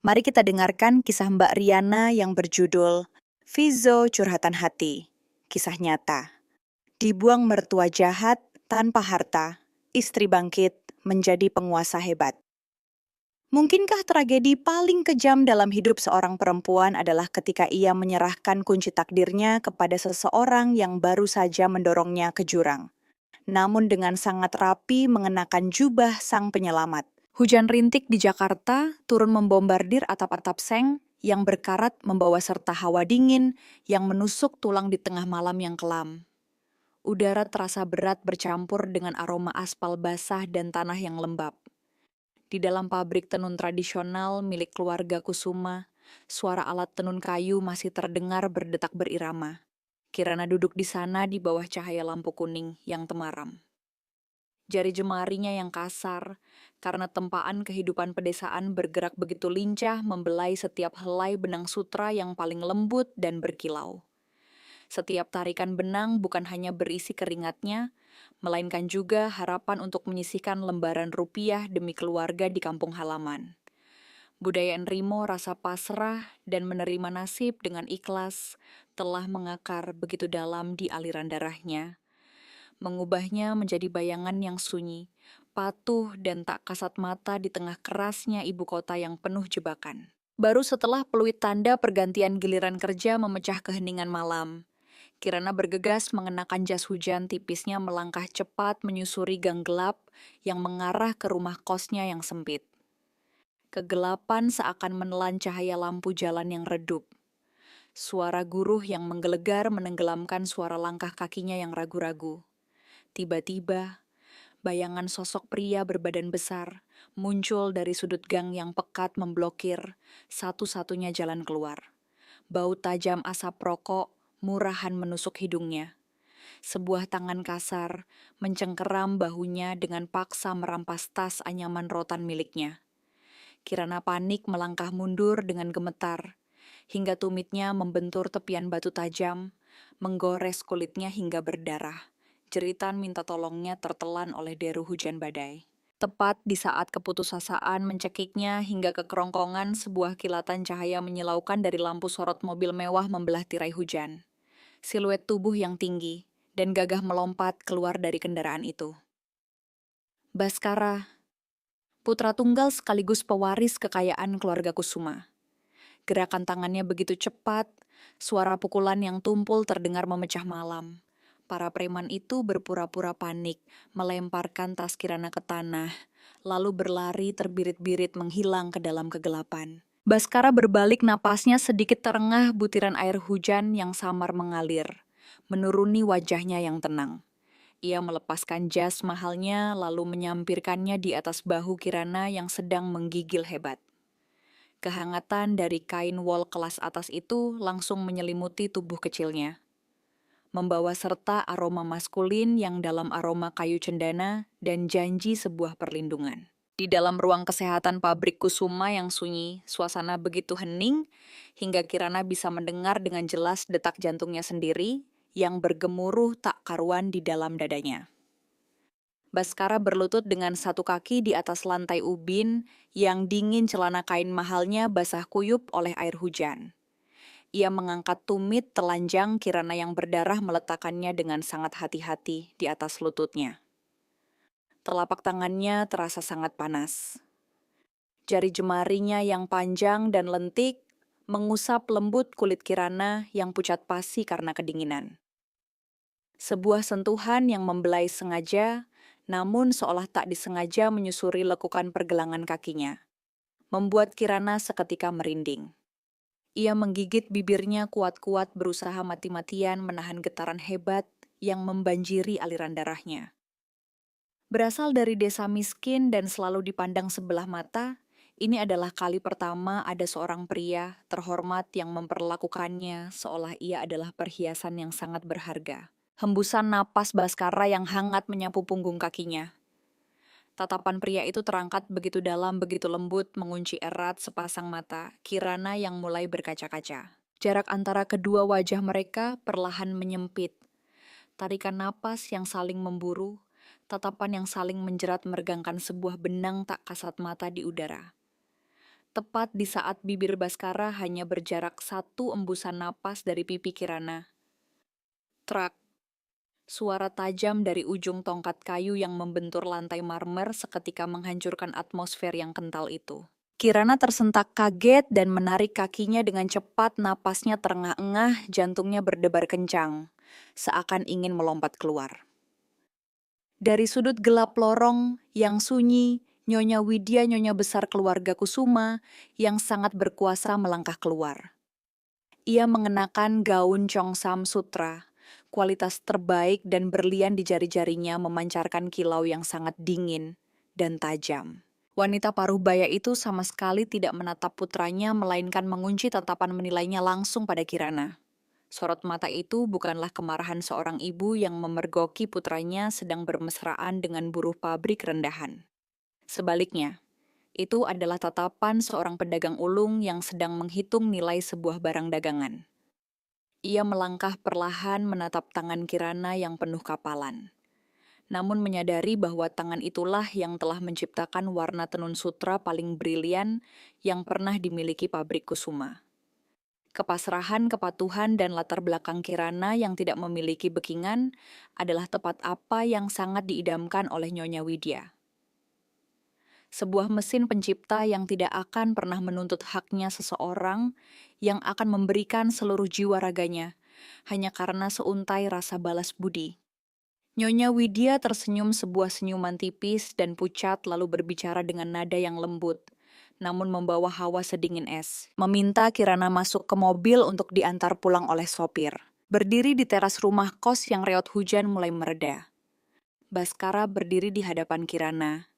Mari kita dengarkan kisah Mbak Riana yang berjudul Vizo Curhatan Hati. Kisah nyata. Dibuang mertua jahat tanpa harta, istri bangkit menjadi penguasa hebat. Mungkinkah tragedi paling kejam dalam hidup seorang perempuan adalah ketika ia menyerahkan kunci takdirnya kepada seseorang yang baru saja mendorongnya ke jurang, namun dengan sangat rapi mengenakan jubah sang penyelamat. Hujan rintik di Jakarta turun membombardir atap-atap seng yang berkarat membawa serta hawa dingin yang menusuk tulang di tengah malam yang kelam. Udara terasa berat bercampur dengan aroma aspal basah dan tanah yang lembab. Di dalam pabrik tenun tradisional milik keluarga Kusuma, suara alat tenun kayu masih terdengar berdetak berirama. Kirana duduk di sana di bawah cahaya lampu kuning yang temaram. Jari jemarinya yang kasar, karena tempaan kehidupan pedesaan bergerak begitu lincah membelai setiap helai benang sutra yang paling lembut dan berkilau. Setiap tarikan benang bukan hanya berisi keringatnya, melainkan juga harapan untuk menyisihkan lembaran rupiah demi keluarga di kampung halaman. Budaya Nrimo rasa pasrah dan menerima nasib dengan ikhlas telah mengakar begitu dalam di aliran darahnya, mengubahnya menjadi bayangan yang sunyi, patuh dan tak kasat mata di tengah kerasnya ibu kota yang penuh jebakan. Baru setelah peluit tanda pergantian giliran kerja memecah keheningan malam, Kirana bergegas mengenakan jas hujan tipisnya melangkah cepat menyusuri gang gelap yang mengarah ke rumah kosnya yang sempit. Kegelapan seakan menelan cahaya lampu jalan yang redup. Suara guruh yang menggelegar menenggelamkan suara langkah kakinya yang ragu-ragu. Tiba-tiba, bayangan sosok pria berbadan besar muncul dari sudut gang yang pekat memblokir satu-satunya jalan keluar. Bau tajam asap rokok murahan menusuk hidungnya. Sebuah tangan kasar mencengkeram bahunya dengan paksa merampas tas anyaman rotan miliknya. Kirana panik melangkah mundur dengan gemetar, hingga tumitnya membentur tepian batu tajam, menggores kulitnya hingga berdarah. Jeritan minta tolongnya tertelan oleh deru hujan badai. Tepat di saat keputusasaan mencekiknya hingga ke kerongkongan, sebuah kilatan cahaya menyilaukan dari lampu sorot mobil mewah membelah tirai hujan. Siluet tubuh yang tinggi dan gagah melompat keluar dari kendaraan itu. Baskara, putra tunggal sekaligus pewaris kekayaan keluarga Kusuma. Gerakan tangannya begitu cepat, suara pukulan yang tumpul terdengar memecah malam. Para preman itu berpura-pura panik, melemparkan tas Kirana ke tanah, lalu berlari terbirit-birit menghilang ke dalam kegelapan. Baskara berbalik, napasnya sedikit terengah butiran air hujan yang samar mengalir, menuruni wajahnya yang tenang. Ia melepaskan jas mahalnya lalu menyampirkannya di atas bahu Kirana yang sedang menggigil hebat. Kehangatan dari kain wol kelas atas itu langsung menyelimuti tubuh kecilnya, membawa serta aroma maskulin yang dalam aroma kayu cendana dan janji sebuah perlindungan. Di dalam ruang kesehatan pabrik Kusuma yang sunyi, suasana begitu hening hingga Kirana bisa mendengar dengan jelas detak jantungnya sendiri yang bergemuruh tak karuan di dalam dadanya. Baskara berlutut dengan satu kaki di atas lantai ubin yang dingin, celana kain mahalnya basah kuyup oleh air hujan. Ia mengangkat tumit telanjang Kirana yang berdarah meletakkannya dengan sangat hati-hati di atas lututnya. Telapak tangannya terasa sangat panas. Jari jemarinya yang panjang dan lentik mengusap lembut kulit Kirana yang pucat pasi karena kedinginan. Sebuah sentuhan yang membelai sengaja, namun seolah tak disengaja menyusuri lekukan pergelangan kakinya, membuat Kirana seketika merinding. Ia menggigit bibirnya kuat-kuat berusaha mati-matian menahan getaran hebat yang membanjiri aliran darahnya. Berasal dari desa miskin dan selalu dipandang sebelah mata, ini adalah kali pertama ada seorang pria terhormat yang memperlakukannya seolah ia adalah perhiasan yang sangat berharga. Hembusan napas Baskara yang hangat menyapu punggung kakinya. Tatapan pria itu terangkat begitu dalam, begitu lembut, mengunci erat sepasang mata Kirana yang mulai berkaca-kaca. Jarak antara kedua wajah mereka perlahan menyempit. Tarikan napas yang saling memburu, tatapan yang saling menjerat meregangkan sebuah benang tak kasat mata di udara. tepat di saat bibir Baskara hanya berjarak 1 embusan napas dari pipi Kirana. Trak, suara tajam dari ujung tongkat kayu yang membentur lantai marmer seketika menghancurkan atmosfer yang kental itu. Kirana tersentak kaget dan menarik kakinya dengan cepat, napasnya terengah-engah, jantungnya berdebar kencang, seakan ingin melompat keluar. Dari sudut gelap lorong yang sunyi, Nyonya Widya, nyonya besar keluarga Kusuma, yang sangat berkuasa melangkah keluar. Ia mengenakan gaun Chongsam Sutra, kualitas terbaik dan berlian di jari-jarinya memancarkan kilau yang sangat dingin dan tajam. Wanita paruh baya itu sama sekali tidak menatap putranya, melainkan mengunci tatapan menilainya langsung pada Kirana. Sorot mata itu bukanlah kemarahan seorang ibu yang memergoki putranya sedang bermesraan dengan buruh pabrik rendahan. Sebaliknya, itu adalah tatapan seorang pedagang ulung yang sedang menghitung nilai sebuah barang dagangan. Ia melangkah perlahan menatap tangan Kirana yang penuh kapalan. Namun menyadari bahwa tangan itulah yang telah menciptakan warna tenun sutra paling brilian yang pernah dimiliki pabrik Kusuma. Kepasrahan, kepatuhan, dan latar belakang Kirana yang tidak memiliki bekingan adalah tepat apa yang sangat diidamkan oleh Nyonya Widya. Sebuah mesin pencipta yang tidak akan pernah menuntut haknya seseorang, yang akan memberikan seluruh jiwa raganya, hanya karena seuntai rasa balas budi. Nyonya Widya tersenyum sebuah senyuman tipis dan pucat lalu berbicara dengan nada yang lembut, namun membawa hawa sedingin es. Meminta Kirana masuk ke mobil untuk diantar pulang oleh sopir. Berdiri di teras rumah kos yang reot hujan mulai mereda. Baskara berdiri di hadapan Kirana,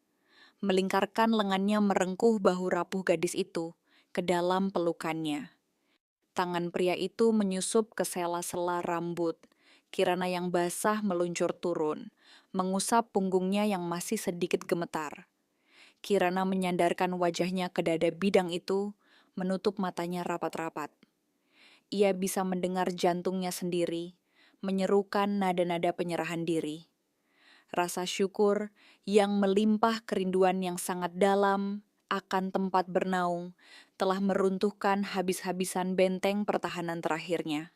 melingkarkan lengannya merengkuh bahu rapuh gadis itu ke dalam pelukannya. Tangan pria itu menyusup ke sela-sela rambut. Kirana yang basah meluncur turun, mengusap punggungnya yang masih sedikit gemetar. Kirana menyandarkan wajahnya ke dada bidang itu, menutup matanya rapat-rapat. Ia bisa mendengar jantungnya sendiri, menyerukan nada-nada penyerahan diri. Rasa syukur yang melimpah kerinduan yang sangat dalam akan tempat bernaung telah meruntuhkan habis-habisan benteng pertahanan terakhirnya.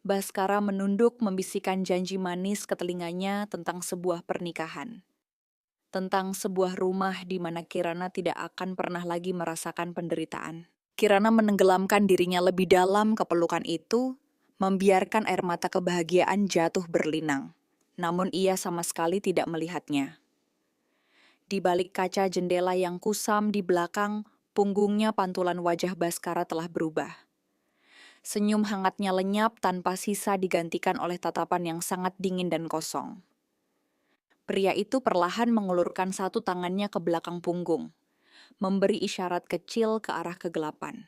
Baskara menunduk membisikkan janji manis ke telinganya tentang sebuah pernikahan. Tentang sebuah rumah di mana Kirana tidak akan pernah lagi merasakan penderitaan. Kirana menenggelamkan dirinya lebih dalam ke pelukan itu, membiarkan air mata kebahagiaan jatuh berlinang. Namun ia sama sekali tidak melihatnya. Di balik kaca jendela yang kusam di belakang, punggungnya pantulan wajah Baskara telah berubah. Senyum hangatnya lenyap tanpa sisa digantikan oleh tatapan yang sangat dingin dan kosong. Pria itu perlahan mengulurkan satu tangannya ke belakang punggung, memberi isyarat kecil ke arah kegelapan.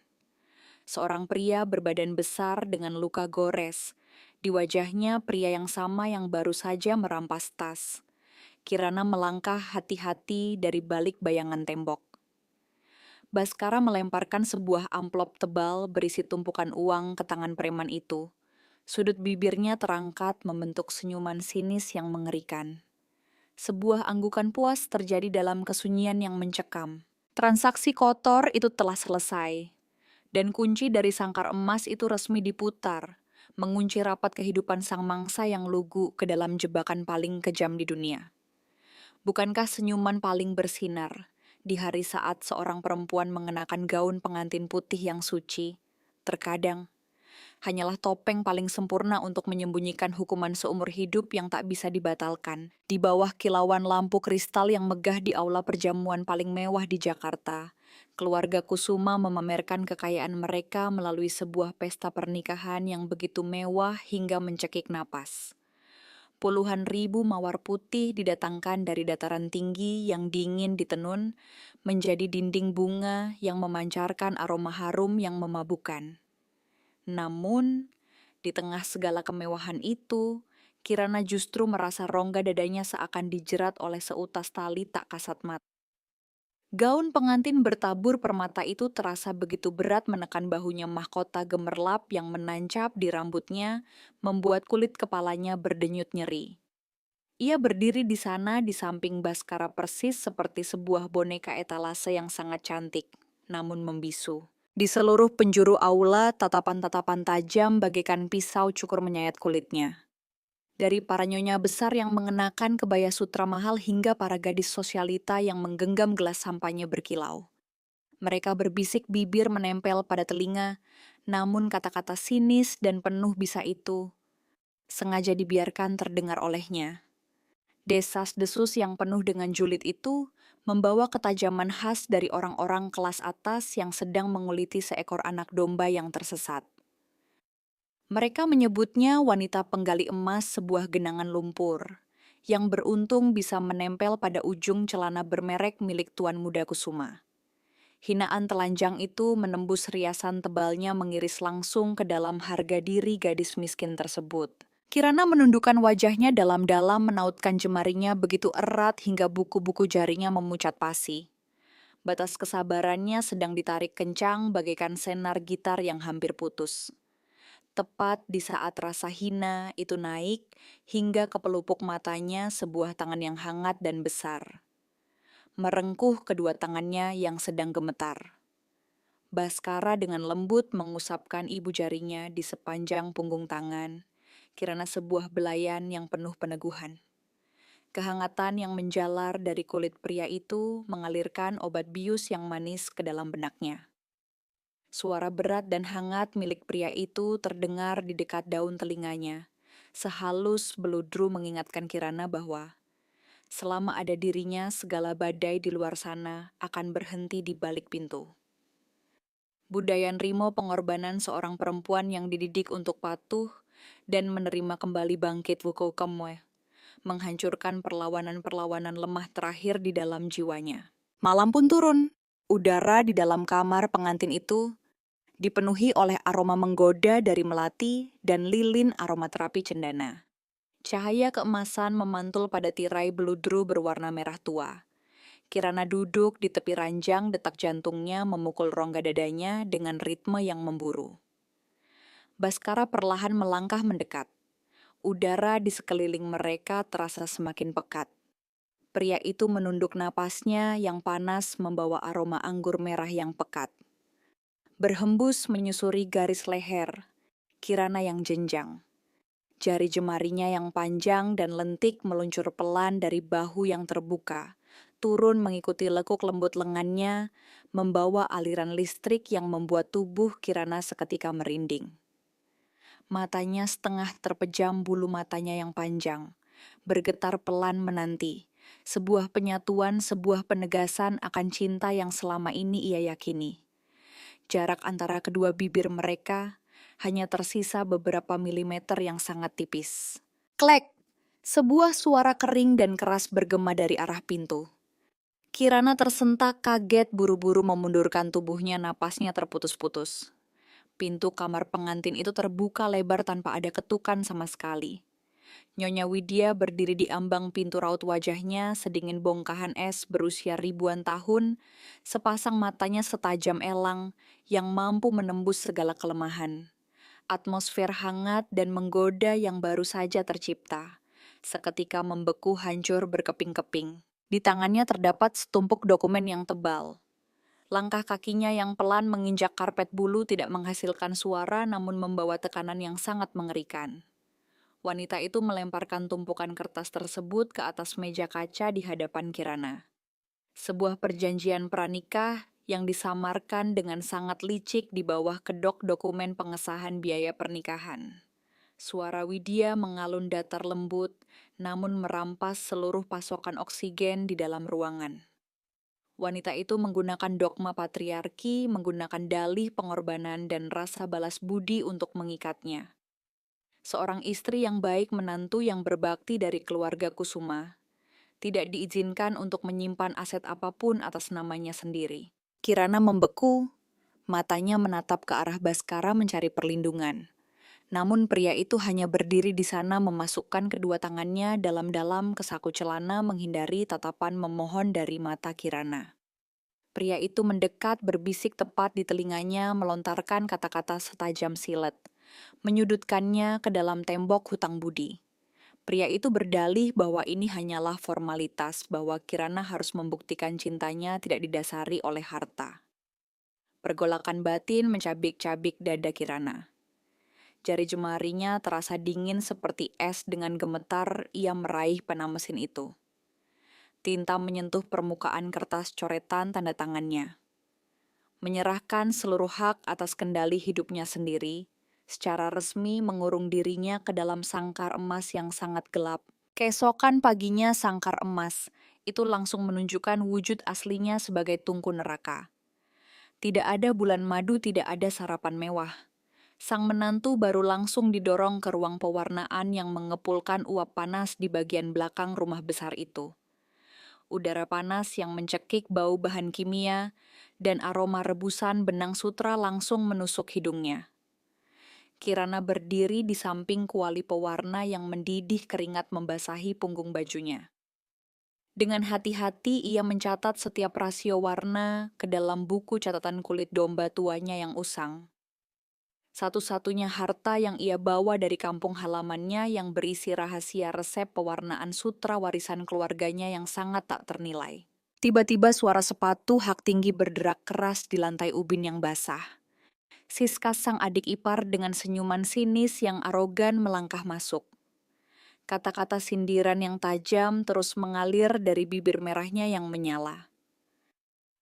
Seorang pria berbadan besar dengan luka gores. Di wajahnya pria yang sama yang baru saja merampas tas. Kirana melangkah hati-hati dari balik bayangan tembok. Baskara melemparkan sebuah amplop tebal berisi tumpukan uang ke tangan preman itu. Sudut bibirnya terangkat membentuk senyuman sinis yang mengerikan. Sebuah anggukan puas terjadi dalam kesunyian yang mencekam. Transaksi kotor itu telah selesai, dan kunci dari sangkar emas itu resmi diputar, mengunci rapat kehidupan sang mangsa yang lugu ke dalam jebakan paling kejam di dunia. Bukankah senyuman paling bersinar di hari saat seorang perempuan mengenakan gaun pengantin putih yang suci, terkadang hanyalah topeng paling sempurna untuk menyembunyikan hukuman seumur hidup yang tak bisa dibatalkan. Di bawah kilauan lampu kristal yang megah di aula perjamuan paling mewah di Jakarta, keluarga Kusuma memamerkan kekayaan mereka melalui sebuah pesta pernikahan yang begitu mewah hingga mencekik napas. Puluhan ribu mawar putih didatangkan dari dataran tinggi yang dingin ditenun menjadi dinding bunga yang memancarkan aroma harum yang memabukkan. Namun, di tengah segala kemewahan itu, Kirana justru merasa rongga dadanya seakan dijerat oleh seutas tali tak kasat mata. Gaun pengantin bertabur permata itu terasa begitu berat menekan bahunya mahkota gemerlap yang menancap di rambutnya, membuat kulit kepalanya berdenyut nyeri. Ia berdiri di sana di samping Baskara persis seperti sebuah boneka etalase yang sangat cantik. namun membisu. Di seluruh penjuru aula, tatapan-tatapan tajam bagaikan pisau cukur menyayat kulitnya. Dari para nyonya besar yang mengenakan kebaya sutra mahal hingga para gadis sosialita yang menggenggam gelas sampahnya berkilau. Mereka berbisik, bibir menempel pada telinga, namun kata-kata sinis dan penuh bisa itu sengaja dibiarkan terdengar olehnya. Desas-desus yang penuh dengan julid itu membawa ketajaman khas dari orang-orang kelas atas yang sedang menguliti seekor anak domba yang tersesat. Mereka menyebutnya wanita penggali emas sebuah genangan lumpur, yang beruntung bisa menempel pada ujung celana bermerek milik Tuan Muda Kusuma. Hinaan telanjang itu menembus riasan tebalnya mengiris langsung ke dalam harga diri gadis miskin tersebut. Kirana menundukkan wajahnya dalam-dalam menautkan jemarinya begitu erat hingga buku-buku jarinya memucat pasi. Batas kesabarannya sedang ditarik kencang bagaikan senar gitar yang hampir putus. Tepat di saat rasa hina itu naik hingga ke pelupuk matanya sebuah tangan yang hangat dan besar. Merengkuh kedua tangannya yang sedang gemetar. Baskara dengan lembut mengusapkan ibu jarinya di sepanjang punggung tangan. Kirana sebuah belayan yang penuh peneguhan. Kehangatan yang menjalar dari kulit pria itu mengalirkan obat bius yang manis ke dalam benaknya. Suara berat dan hangat milik pria itu terdengar di dekat daun telinganya, sehalus beludru mengingatkan Kirana bahwa selama ada dirinya segala badai di luar sana akan berhenti di balik pintu. Budaya Nrimo pengorbanan seorang perempuan yang dididik untuk patuh dan menerima kembali bangkit Wukokamwe, menghancurkan perlawanan-perlawanan lemah terakhir di dalam jiwanya. Malam pun turun. Udara di dalam kamar pengantin itu dipenuhi oleh aroma menggoda dari melati dan lilin aromaterapi cendana. Cahaya keemasan memantul pada tirai beludru berwarna merah tua. Kirana duduk di tepi ranjang, detak jantungnya memukul rongga dadanya dengan ritme yang memburu. Baskara perlahan melangkah mendekat. Udara di sekeliling mereka terasa semakin pekat. Pria itu menunduk napasnya yang panas membawa aroma anggur merah yang pekat. Berhembus menyusuri garis leher, Kirana yang jenjang. Jari jemarinya yang panjang dan lentik meluncur pelan dari bahu yang terbuka, turun mengikuti lekuk lembut lengannya, membawa aliran listrik yang membuat tubuh Kirana seketika merinding. Matanya setengah terpejam bulu matanya yang panjang, bergetar pelan menanti. Sebuah penyatuan, sebuah penegasan akan cinta yang selama ini ia yakini. Jarak antara kedua bibir mereka hanya tersisa beberapa milimeter yang sangat tipis. Klek! Sebuah suara kering dan keras bergema dari arah pintu. Kirana tersentak kaget buru-buru memundurkan tubuhnya, napasnya terputus-putus. Pintu kamar pengantin itu terbuka lebar tanpa ada ketukan sama sekali. Nyonya Widya berdiri di ambang pintu, raut wajahnya sedingin bongkahan es berusia ribuan tahun, sepasang matanya setajam elang yang mampu menembus segala kelemahan. Atmosfer hangat dan menggoda yang baru saja tercipta, seketika membeku hancur berkeping-keping. Di tangannya terdapat setumpuk dokumen yang tebal. Langkah kakinya yang pelan menginjak karpet bulu tidak menghasilkan suara namun membawa tekanan yang sangat mengerikan. Wanita itu melemparkan tumpukan kertas tersebut ke atas meja kaca di hadapan Kirana. Sebuah perjanjian pranikah yang disamarkan dengan sangat licik di bawah kedok dokumen pengesahan biaya pernikahan. Suara Widya mengalun datar lembut, namun merampas seluruh pasokan oksigen di dalam ruangan. Wanita itu menggunakan dogma patriarki, menggunakan dalih pengorbanan dan rasa balas budi untuk mengikatnya. Seorang istri yang baik, menantu yang berbakti dari keluarga Kusuma, tidak diizinkan untuk menyimpan aset apapun atas namanya sendiri. Kirana membeku, matanya menatap ke arah Baskara mencari perlindungan. Namun pria itu hanya berdiri di sana memasukkan kedua tangannya dalam-dalam ke saku celana menghindari tatapan memohon dari mata Kirana. Pria itu mendekat, berbisik tepat di telinganya, melontarkan kata-kata setajam silet, menyudutkannya ke dalam tembok hutang budi. Pria itu berdalih bahwa ini hanyalah formalitas, bahwa Kirana harus membuktikan cintanya tidak didasari oleh harta. Pergolakan batin mencabik-cabik dada Kirana. Jari jemarinya terasa dingin seperti es. Dengan gemetar ia meraih pena mesin itu. Tinta menyentuh permukaan kertas coretan tanda tangannya. Menyerahkan seluruh hak atas kendali hidupnya sendiri, secara resmi mengurung dirinya ke dalam sangkar emas yang sangat gelap. Keesokan paginya sangkar emas itu langsung menunjukkan wujud aslinya sebagai tungku neraka. Tidak ada bulan madu, tidak ada sarapan mewah. Sang menantu baru langsung didorong ke ruang pewarnaan yang mengepulkan uap panas di bagian belakang rumah besar itu. Udara panas yang mencekik bau bahan kimia dan aroma rebusan benang sutra langsung menusuk hidungnya. Kirana berdiri di samping kuali pewarna yang mendidih keringat membasahi punggung bajunya. Dengan hati-hati ia mencatat setiap rasio warna ke dalam buku catatan kulit domba tuanya yang usang. Satu-satunya harta yang ia bawa dari kampung halamannya yang berisi rahasia resep pewarnaan sutra warisan keluarganya yang sangat tak ternilai. Tiba-tiba suara sepatu hak tinggi berderak keras di lantai ubin yang basah. Siska sang adik ipar dengan senyuman sinis yang arogan melangkah masuk. Kata-kata sindiran yang tajam terus mengalir dari bibir merahnya yang menyala.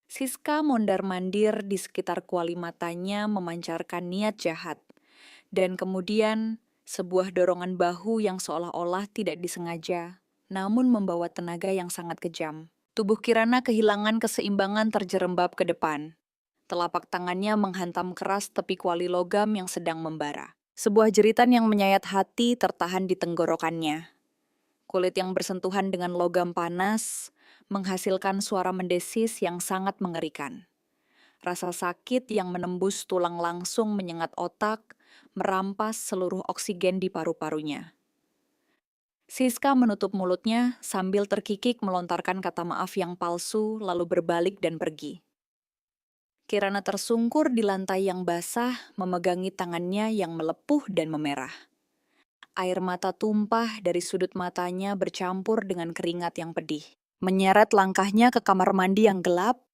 Siska mondar-mandir di sekitar kuali matanya memancarkan niat jahat. Dan kemudian sebuah dorongan bahu yang seolah-olah tidak disengaja, namun membawa tenaga yang sangat kejam. Tubuh Kirana kehilangan keseimbangan terjerembab ke depan. Telapak tangannya menghantam keras tepi kuali logam yang sedang membara. Sebuah jeritan yang menyayat hati tertahan di tenggorokannya. Kulit yang bersentuhan dengan logam panas menghasilkan suara mendesis yang sangat mengerikan. Rasa sakit yang menembus tulang langsung menyengat otak, merampas seluruh oksigen di paru-parunya. Siska menutup mulutnya sambil terkikik melontarkan kata maaf yang palsu lalu berbalik dan pergi. Kirana tersungkur di lantai yang basah memegangi tangannya yang melepuh dan memerah. Air mata tumpah dari sudut matanya bercampur dengan keringat yang pedih. Menyeret langkahnya ke kamar mandi yang gelap,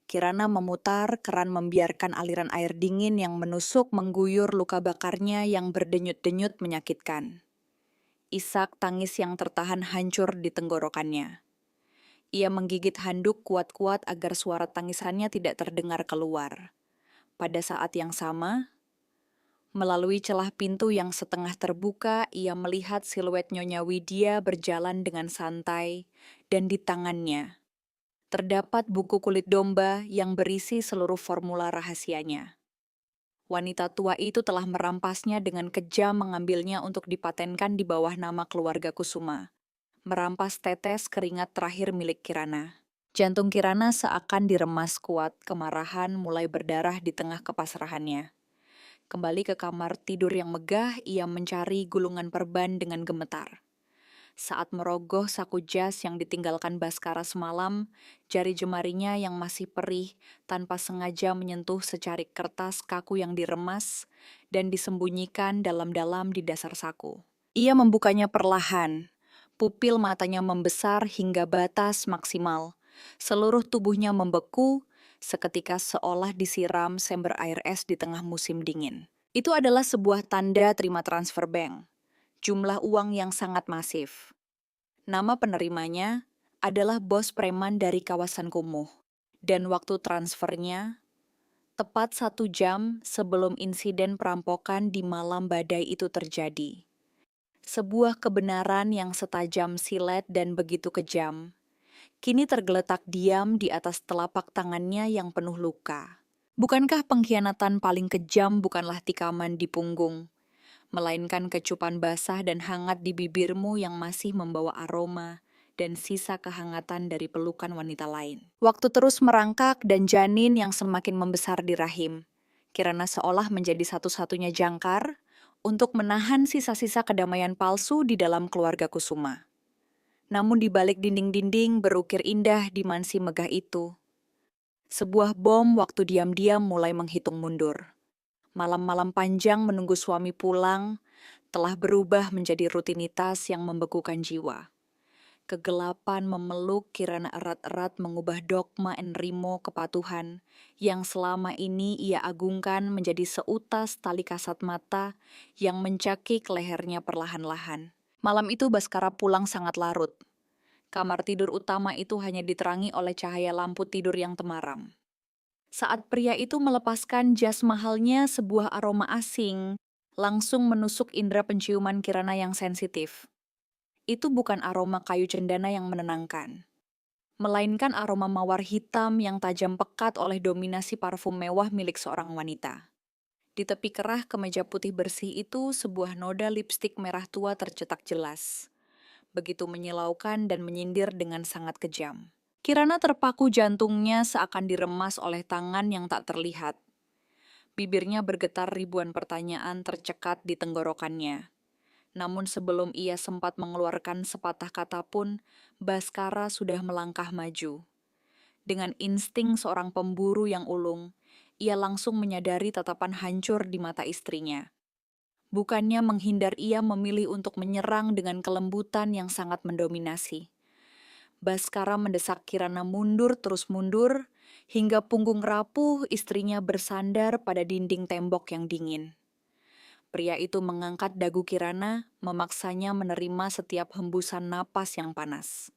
Kirana memutar keran membiarkan aliran air dingin yang menusuk mengguyur luka bakarnya yang berdenyut-denyut menyakitkan. Isak tangis yang tertahan hancur di tenggorokannya. Ia menggigit handuk kuat-kuat agar suara tangisannya tidak terdengar keluar. Pada saat yang sama, melalui celah pintu yang setengah terbuka, ia melihat siluet Nyonya Widya berjalan dengan santai, dan di tangannya terdapat buku kulit domba yang berisi seluruh formula rahasianya. Wanita tua itu telah merampasnya dengan kejam, mengambilnya untuk dipatenkan di bawah nama keluarga Kusuma. Merampas tetes keringat terakhir milik Kirana. Jantung Kirana seakan diremas kuat, kemarahan mulai berdarah di tengah kepasrahannya. Kembali ke kamar tidur yang megah, ia mencari gulungan perban dengan gemetar. Saat merogoh saku jas yang ditinggalkan Baskara semalam, jari jemarinya yang masih perih tanpa sengaja menyentuh secarik kertas kaku yang diremas dan disembunyikan dalam-dalam di dasar saku. Ia membukanya perlahan, pupil matanya membesar hingga batas maksimal. Seluruh tubuhnya membeku, seketika seolah disiram sember air es di tengah musim dingin. Itu adalah sebuah tanda terima transfer bank. Jumlah uang yang sangat masif. Nama penerimanya adalah bos preman dari kawasan kumuh. Dan waktu transfernya, tepat 1 jam sebelum insiden perampokan di malam badai itu terjadi. Sebuah kebenaran yang setajam silet dan begitu kejam, kini tergeletak diam di atas telapak tangannya yang penuh luka. Bukankah pengkhianatan paling kejam bukanlah tikaman di punggung, melainkan kecupan basah dan hangat di bibirmu yang masih membawa aroma dan sisa kehangatan dari pelukan wanita lain. Waktu terus merangkak dan janin yang semakin membesar di rahim. Kirana seolah menjadi satu-satunya jangkar untuk menahan sisa-sisa kedamaian palsu di dalam keluarga Kusuma. Namun di balik dinding-dinding berukir indah di mansi megah itu, sebuah bom waktu diam-diam mulai menghitung mundur. Malam-malam panjang menunggu suami pulang telah berubah menjadi rutinitas yang membekukan jiwa. Kegelapan memeluk Kirana erat-erat, mengubah dogma Enrimo kepatuhan yang selama ini ia agungkan menjadi seutas tali kasat mata yang mencakik lehernya perlahan-lahan. Malam itu Baskara pulang sangat larut. Kamar tidur utama itu hanya diterangi oleh cahaya lampu tidur yang temaram. Saat pria itu melepaskan jas mahalnya, sebuah aroma asing langsung menusuk indera penciuman Kirana yang sensitif. Itu bukan aroma kayu cendana yang menenangkan, melainkan aroma mawar hitam yang tajam pekat oleh dominasi parfum mewah milik seorang wanita. Di tepi kerah kemeja putih bersih itu, sebuah noda lipstik merah tua tercetak jelas. Begitu menyilaukan dan menyindir dengan sangat kejam. Kirana terpaku, jantungnya seakan diremas oleh tangan yang tak terlihat. Bibirnya bergetar, ribuan pertanyaan tercekat di tenggorokannya. Namun sebelum ia sempat mengeluarkan sepatah kata pun, Baskara sudah melangkah maju. Dengan insting seorang pemburu yang ulung, ia langsung menyadari tatapan hancur di mata istrinya. Bukannya menghindar, ia memilih untuk menyerang dengan kelembutan yang sangat mendominasi. Baskara mendesak Kirana mundur terus mundur, hingga punggung rapuh istrinya bersandar pada dinding tembok yang dingin. Pria itu mengangkat dagu Kirana, memaksanya menerima setiap hembusan napas yang panas.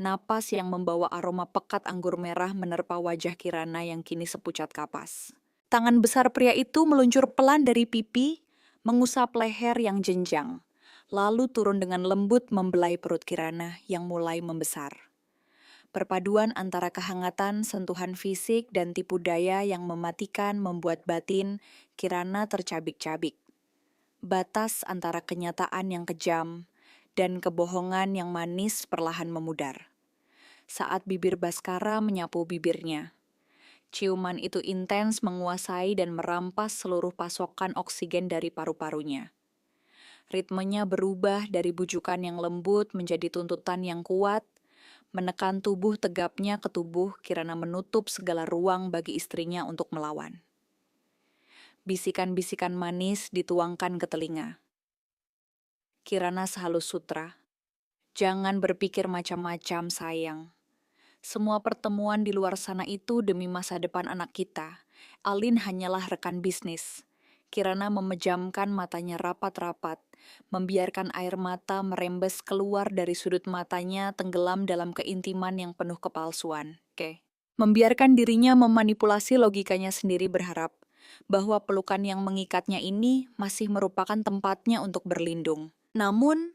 Napas yang membawa aroma pekat anggur merah menerpa wajah Kirana yang kini sepucat kapas. Tangan besar pria itu meluncur pelan dari pipi, mengusap leher yang jenjang, lalu turun dengan lembut membelai perut Kirana yang mulai membesar. Perpaduan antara kehangatan, sentuhan fisik, dan tipu daya yang mematikan membuat batin Kirana tercabik-cabik. Batas antara kenyataan yang kejam dan kebohongan yang manis perlahan memudar. Saat bibir Baskara menyapu bibirnya, ciuman itu intens menguasai dan merampas seluruh pasokan oksigen dari paru-parunya. Ritmenya berubah dari bujukan yang lembut menjadi tuntutan yang kuat, menekan tubuh tegapnya ke tubuh Kirana, menutup segala ruang bagi istrinya untuk melawan. Bisikan-bisikan manis dituangkan ke telinga. Kirana sehalus sutra, jangan berpikir macam-macam sayang. Semua pertemuan di luar sana itu demi masa depan anak kita. Alin hanyalah rekan bisnis. Kirana memejamkan matanya rapat-rapat, membiarkan air mata merembes keluar dari sudut matanya, tenggelam dalam keintiman yang penuh kepalsuan. Membiarkan dirinya memanipulasi logikanya sendiri, berharap bahwa pelukan yang mengikatnya ini masih merupakan tempatnya untuk berlindung. Namun,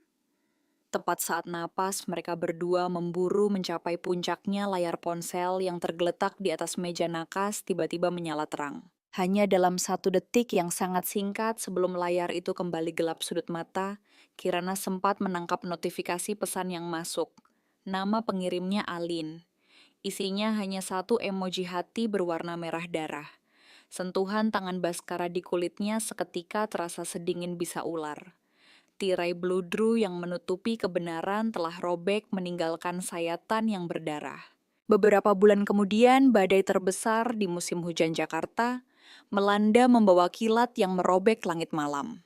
tepat saat napas mereka berdua memburu mencapai puncaknya, layar ponsel yang tergeletak di atas meja nakas tiba-tiba menyala terang. Hanya dalam 1 detik yang sangat singkat sebelum layar itu kembali gelap sudut mata, Kirana sempat menangkap notifikasi pesan yang masuk. Nama pengirimnya Alin. Isinya hanya 1 emoji hati berwarna merah darah. Sentuhan tangan Baskara di kulitnya seketika terasa sedingin bisa ular. Tirai bludru yang menutupi kebenaran telah robek meninggalkan sayatan yang berdarah. Beberapa bulan kemudian, badai terbesar di musim hujan Jakarta melanda membawa kilat yang merobek langit malam.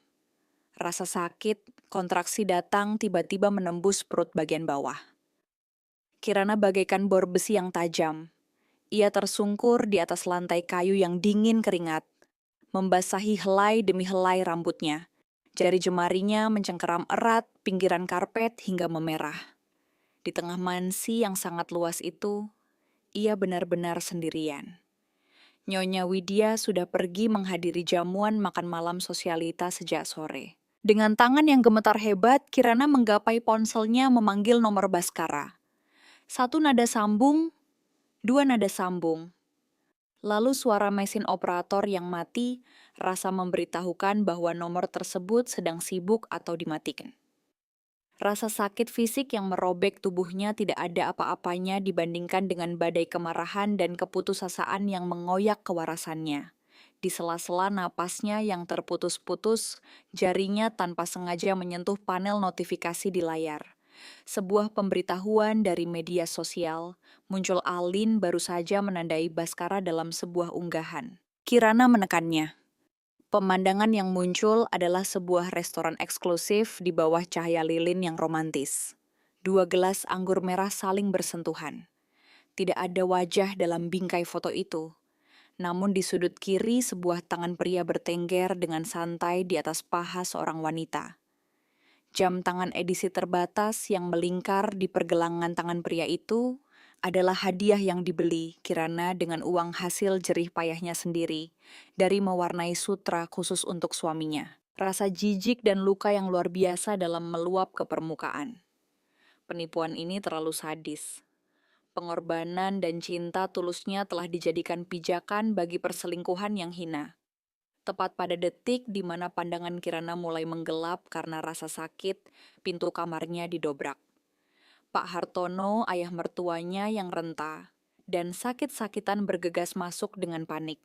Rasa sakit, kontraksi datang tiba-tiba menembus perut bagian bawah. Kirana bagaikan bor besi yang tajam. Ia tersungkur di atas lantai kayu yang dingin keringat, membasahi helai demi helai rambutnya. Jari jemarinya mencengkeram erat pinggiran karpet hingga memerah. Di tengah mansi yang sangat luas itu, ia benar-benar sendirian. Nyonya Widya sudah pergi menghadiri jamuan makan malam sosialita sejak sore. Dengan tangan yang gemetar hebat, Kirana menggapai ponselnya memanggil nomor Baskara. 1 nada sambung, 2 nada sambung. Lalu suara mesin operator yang mati, rasa memberitahukan bahwa nomor tersebut sedang sibuk atau dimatikan. Rasa sakit fisik yang merobek tubuhnya tidak ada apa-apanya dibandingkan dengan badai kemarahan dan keputusasaan yang mengoyak kewarasannya. Di sela-sela napasnya yang terputus-putus, jarinya tanpa sengaja menyentuh panel notifikasi di layar. Sebuah pemberitahuan dari media sosial, muncul Alin baru saja menandai Baskara dalam sebuah unggahan. Kirana menekannya. Pemandangan yang muncul adalah sebuah restoran eksklusif di bawah cahaya lilin yang romantis. Dua gelas anggur merah saling bersentuhan. Tidak ada wajah dalam bingkai foto itu. Namun di sudut kiri sebuah tangan pria bertengger dengan santai di atas paha seorang wanita. Jam tangan edisi terbatas yang melingkar di pergelangan tangan pria itu adalah hadiah yang dibeli Kirana dengan uang hasil jerih payahnya sendiri dari mewarnai sutra khusus untuk suaminya. Rasa jijik dan luka yang luar biasa dalam meluap ke permukaan. Penipuan ini terlalu sadis. Pengorbanan dan cinta tulusnya telah dijadikan pijakan bagi perselingkuhan yang hina. Tepat pada detik di mana pandangan Kirana mulai menggelap karena rasa sakit, pintu kamarnya didobrak. Pak Hartono, ayah mertuanya yang renta, dan sakit-sakitan bergegas masuk dengan panik.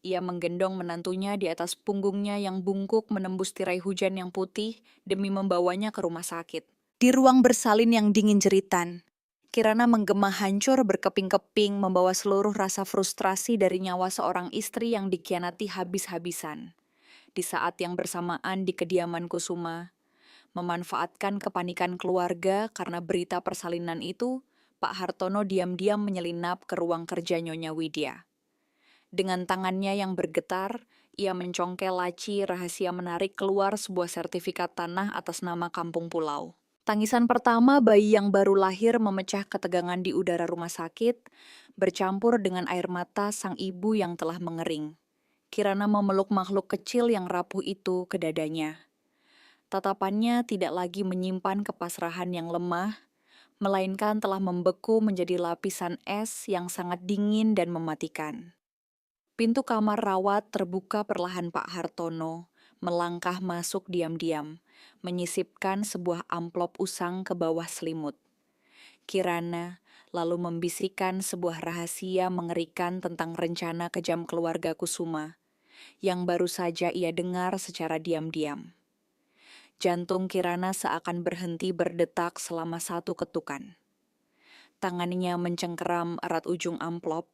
Ia menggendong menantunya di atas punggungnya yang bungkuk menembus tirai hujan yang putih demi membawanya ke rumah sakit. Di ruang bersalin yang dingin jeritan, Kirana menggema hancur berkeping-keping membawa seluruh rasa frustrasi dari nyawa seorang istri yang dikhianati habis-habisan. Di saat yang bersamaan di kediaman Kusuma, memanfaatkan kepanikan keluarga karena berita persalinan itu, Pak Hartono diam-diam menyelinap ke ruang kerja Nyonya Widya. Dengan tangannya yang bergetar, ia mencongkel laci rahasia menarik keluar sebuah sertifikat tanah atas nama kampung pulau. Tangisan pertama bayi yang baru lahir memecah ketegangan di udara rumah sakit, bercampur dengan air mata sang ibu yang telah mengering. Kirana memeluk makhluk kecil yang rapuh itu ke dadanya. Tatapannya tidak lagi menyimpan kepasrahan yang lemah, melainkan telah membeku menjadi lapisan es yang sangat dingin dan mematikan. Pintu kamar rawat terbuka perlahan. Pak Hartono melangkah masuk diam-diam, menyisipkan sebuah amplop usang ke bawah selimut. Kirana lalu membisikkan sebuah rahasia mengerikan tentang rencana kejam keluarga Kusuma, yang baru saja ia dengar secara diam-diam. Jantung Kirana seakan berhenti berdetak selama satu ketukan. Tangannya mencengkeram erat ujung amplop.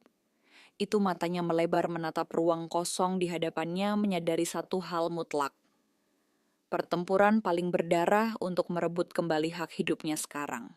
Itu matanya melebar menatap ruang kosong di hadapannya, menyadari satu hal mutlak. Pertempuran paling berdarah untuk merebut kembali hak hidupnya sekarang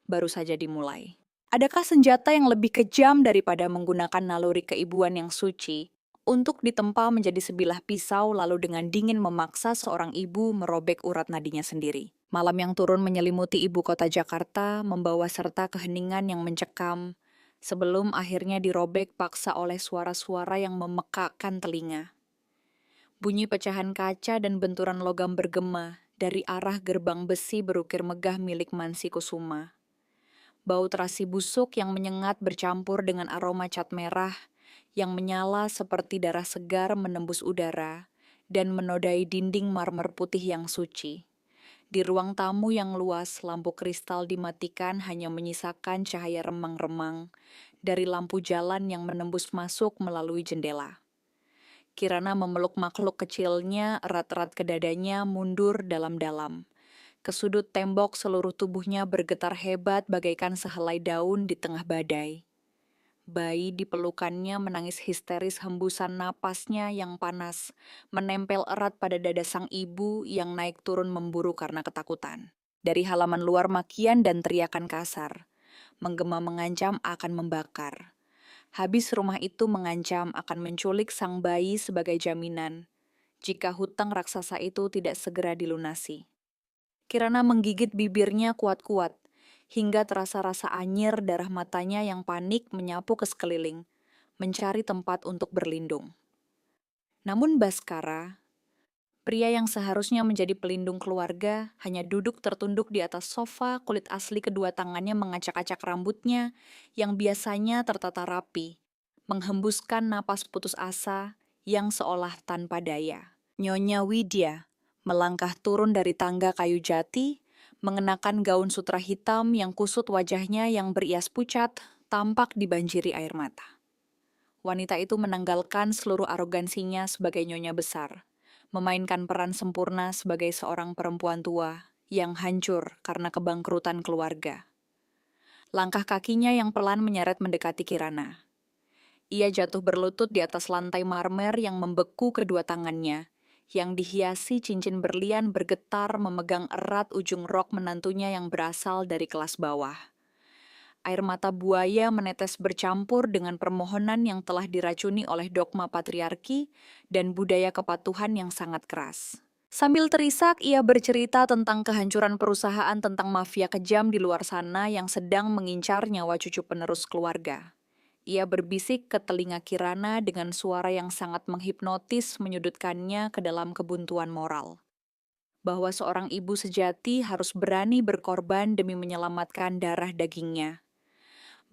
baru saja dimulai. Adakah senjata yang lebih kejam daripada menggunakan naluri keibuan yang suci untuk ditempa menjadi sebilah pisau lalu dengan dingin memaksa seorang ibu merobek urat nadinya sendiri? Malam yang turun menyelimuti ibu kota Jakarta membawa serta keheningan yang mencekam, sebelum akhirnya dirobek paksa oleh suara-suara yang memekakkan telinga. Bunyi pecahan kaca dan benturan logam bergema dari arah gerbang besi berukir megah milik Mansi Kusuma. Bau terasi busuk yang menyengat bercampur dengan aroma cat merah yang menyala seperti darah segar menembus udara dan menodai dinding marmer putih yang suci. Di ruang tamu yang luas, lampu kristal dimatikan hanya menyisakan cahaya remang-remang dari lampu jalan yang menembus masuk melalui jendela. Kirana memeluk makhluk kecilnya erat-erat ke dadanya, mundur dalam-dalam. Ke sudut tembok seluruh tubuhnya bergetar hebat bagaikan sehelai daun di tengah badai. Bayi di pelukannya menangis histeris, hembusan napasnya yang panas menempel erat pada dada sang ibu yang naik turun memburu karena ketakutan. Dari halaman luar makian dan teriakan kasar, menggema mengancam akan membakar. Habis rumah itu mengancam akan menculik sang bayi sebagai jaminan jika hutang raksasa itu tidak segera dilunasi. Kirana menggigit bibirnya kuat-kuat, hingga terasa rasa anyir darah matanya yang panik menyapu ke sekeliling, mencari tempat untuk berlindung. Namun Baskara, pria yang seharusnya menjadi pelindung keluarga, hanya duduk tertunduk di atas sofa, kulit asli kedua tangannya mengacak-acak rambutnya yang biasanya tertata rapi, menghembuskan napas putus asa yang seolah tanpa daya. Nyonya Widya melangkah turun dari tangga kayu jati, mengenakan gaun sutra hitam yang kusut, wajahnya yang berias pucat, tampak dibanjiri air mata. Wanita itu menanggalkan seluruh arogansinya sebagai nyonya besar, memainkan peran sempurna sebagai seorang perempuan tua yang hancur karena kebangkrutan keluarga. Langkah kakinya yang pelan menyeret mendekati Kirana. Ia jatuh berlutut di atas lantai marmer yang membeku kedua tangannya, yang dihiasi cincin berlian bergetar memegang erat ujung rok menantunya yang berasal dari kelas bawah. Air mata buaya menetes bercampur dengan permohonan yang telah diracuni oleh dogma patriarki dan budaya kepatuhan yang sangat keras. Sambil terisak, ia bercerita tentang kehancuran perusahaan, tentang mafia kejam di luar sana yang sedang mengincar nyawa cucu penerus keluarga. Ia berbisik ke telinga Kirana dengan suara yang sangat menghipnotis, menyudutkannya ke dalam kebuntuan moral. Bahwa seorang ibu sejati harus berani berkorban demi menyelamatkan darah dagingnya.